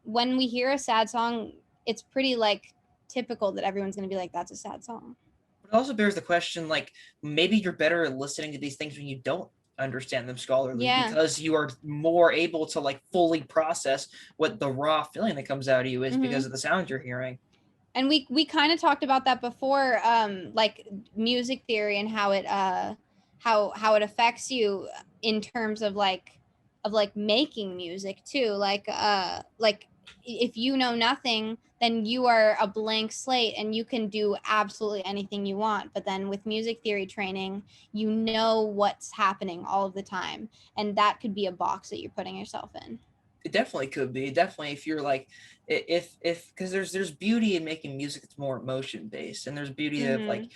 when we hear a sad song, it's pretty like typical that everyone's going to be like, that's a sad song. But it also bears the question, like, maybe you're better at listening to these things when you don't understand them scholarly, Yeah. because you are more able to like fully process what the raw feeling that comes out of you is because of the sound you're hearing. And we kind of talked about that before, like music theory and how it how it affects you in terms of like making music too. Like if you know nothing, then you are a blank slate and you can do absolutely anything you want. But then with music theory training, you know what's happening all of the time, and that could be a box that you're putting yourself in. It definitely could be. Definitely, if you're like, if because there's beauty in making music that's more emotion based, and there's beauty of like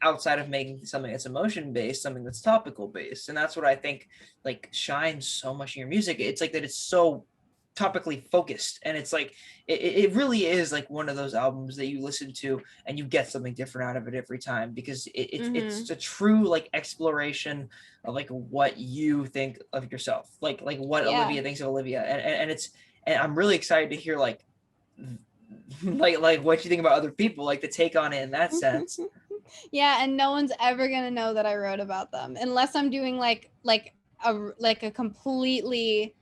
outside of making something that's emotion based, something that's topical based. And that's what I think like shines so much in your music. It's like that it's so topically focused, and it's like it really is like one of those albums that you listen to and you get something different out of it every time, because it's a true like exploration of like what you think of yourself, like what Olivia thinks of Olivia, and it's, and I'm really excited to hear like like what you think about other people, like the take on it in that sense. Yeah, and no one's ever gonna know that I wrote about them unless I'm doing like a completely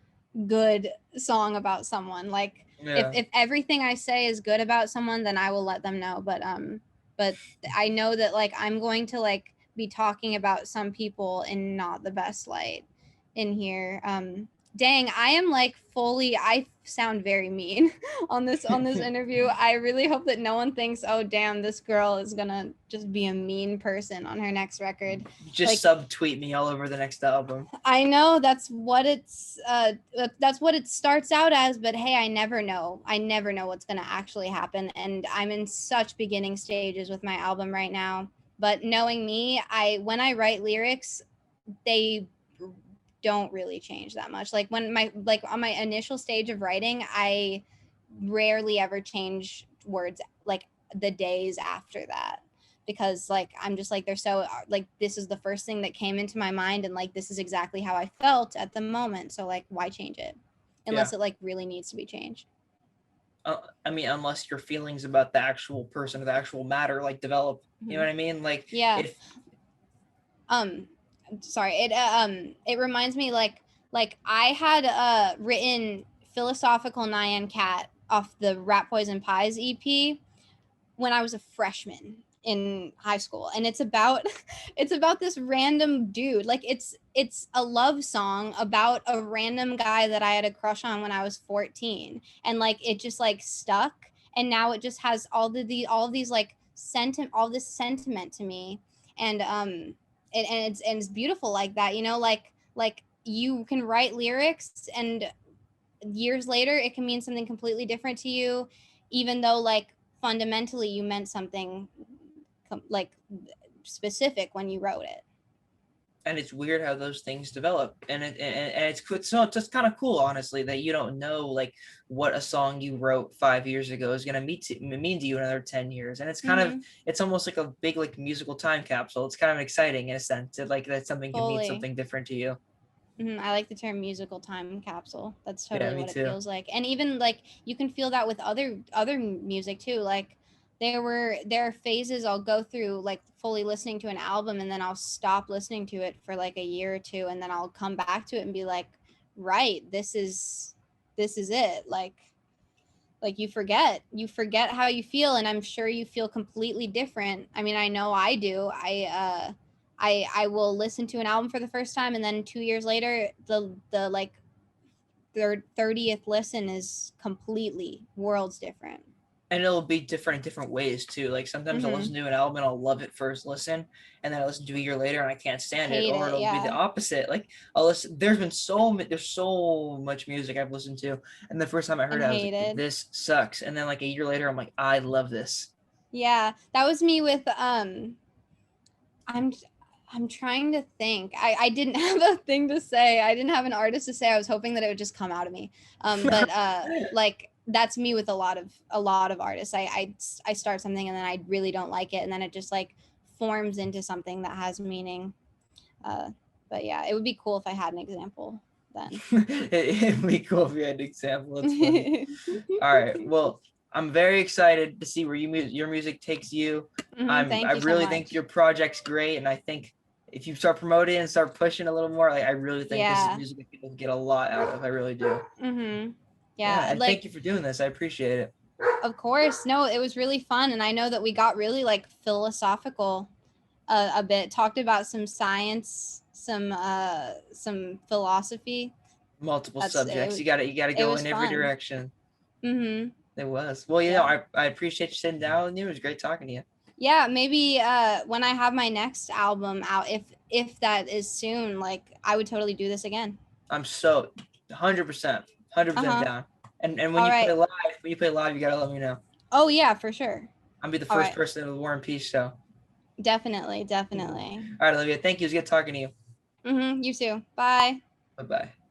good song about someone. Like, Yeah. if everything I say is good about someone, then I will let them know. But I know that like I'm going to like be talking about some people in not the best light in here. Dang, I am like fully, I sound very mean on this interview. I really hope that no one thinks, oh damn, this girl is gonna just be a mean person on her next record. Just Like, subtweet me all over the next album. I know that's what it starts out as, but hey, I never know. I never know what's gonna actually happen. And I'm in such beginning stages with my album right now. But knowing me, when I write lyrics, they don't really change that much. Like on my initial stage of writing, I rarely ever change words like the days after that, because like I'm just like, they're so like, this is the first thing that came into my mind, and like this is exactly how I felt at the moment, so like why change it unless it like really needs to be changed. I mean, unless your feelings about the actual person or the actual matter like develop, you know what I mean? Like, if sorry, it reminds me like I had written Philosophical Nyan Cat off the Rat Poison Pies EP when I was a freshman in high school, and it's about it's about this random dude. Like, it's a love song about a random guy that I had a crush on when I was 14, and like it just like stuck, and now it just has all of these like all this sentiment to me. And it's beautiful like that, you know, like you can write lyrics and years later it can mean something completely different to you, even though like fundamentally you meant something like specific when you wrote it. and it's weird how those things develop, and it's so it's just kind of cool, honestly, that you don't know like what a song you wrote 5 years ago is gonna mean to you in another 10 years, and it's kind of, it's almost like a big like musical time capsule. It's kind of exciting in a sense that like that something can mean something different to you. I like the term musical time capsule. That's totally what it Too. feels like. And even like you can feel that with other music too. Like there are phases I'll go through like fully listening to an album, and then I'll stop listening to it for like a year or two, and then I'll come back to it and be like, right, this is it. Like you forget how you feel, and I'm sure you feel completely different. I mean, I know I do. I will listen to an album for the first time, and then 2 years later the like 30th listen is completely worlds different. And it'll be different in different ways too. Like sometimes I'll listen to an album and I'll love it first listen, and then I listen to it a year later and I can't stand it, or it'll be the opposite. Like I'll listen. There's so much music I've listened to, and the first time I heard it, I was like, this sucks. And then like a year later, I'm like, I love this. Yeah, that was me with I'm I'm trying to think. I didn't have a thing to say. I didn't have an artist to say. I was hoping that it would just come out of me. But like that's me with a lot of artists. I start something and then I really don't like it, and then it just like forms into something that has meaning. Uh, but yeah, it would be cool if I had an example then. It'd be cool if you had an example. It's funny. All right. Well, I'm very excited to see where your music takes you. Thank I you so really think much. your project's great, and I think if you start promoting and start pushing a little more, like I really think this is Yeah. music that people get a lot out of. I really do. Yeah, Yeah, and thank like you for doing this. I appreciate it. of course. No, it was really fun, and I know that we got really like philosophical a bit, talked about some science, some philosophy. Multiple That's subjects. You gotta it go was in every fun. direction. Mhm. It was. Well, Yeah. I appreciate you sitting down with you. It was great talking to you. Yeah, maybe when I have my next album out, if that is soon, like I would totally do this again. I'm so 100%, 100% Uh-huh. down. And All right. when you play live, you gotta let me know. Oh yeah, for sure. I'll be the All first right. person to the War and Peace show. Definitely, definitely. All right, Olivia. Thank you. It was good talking to you. You too. Bye. Bye bye.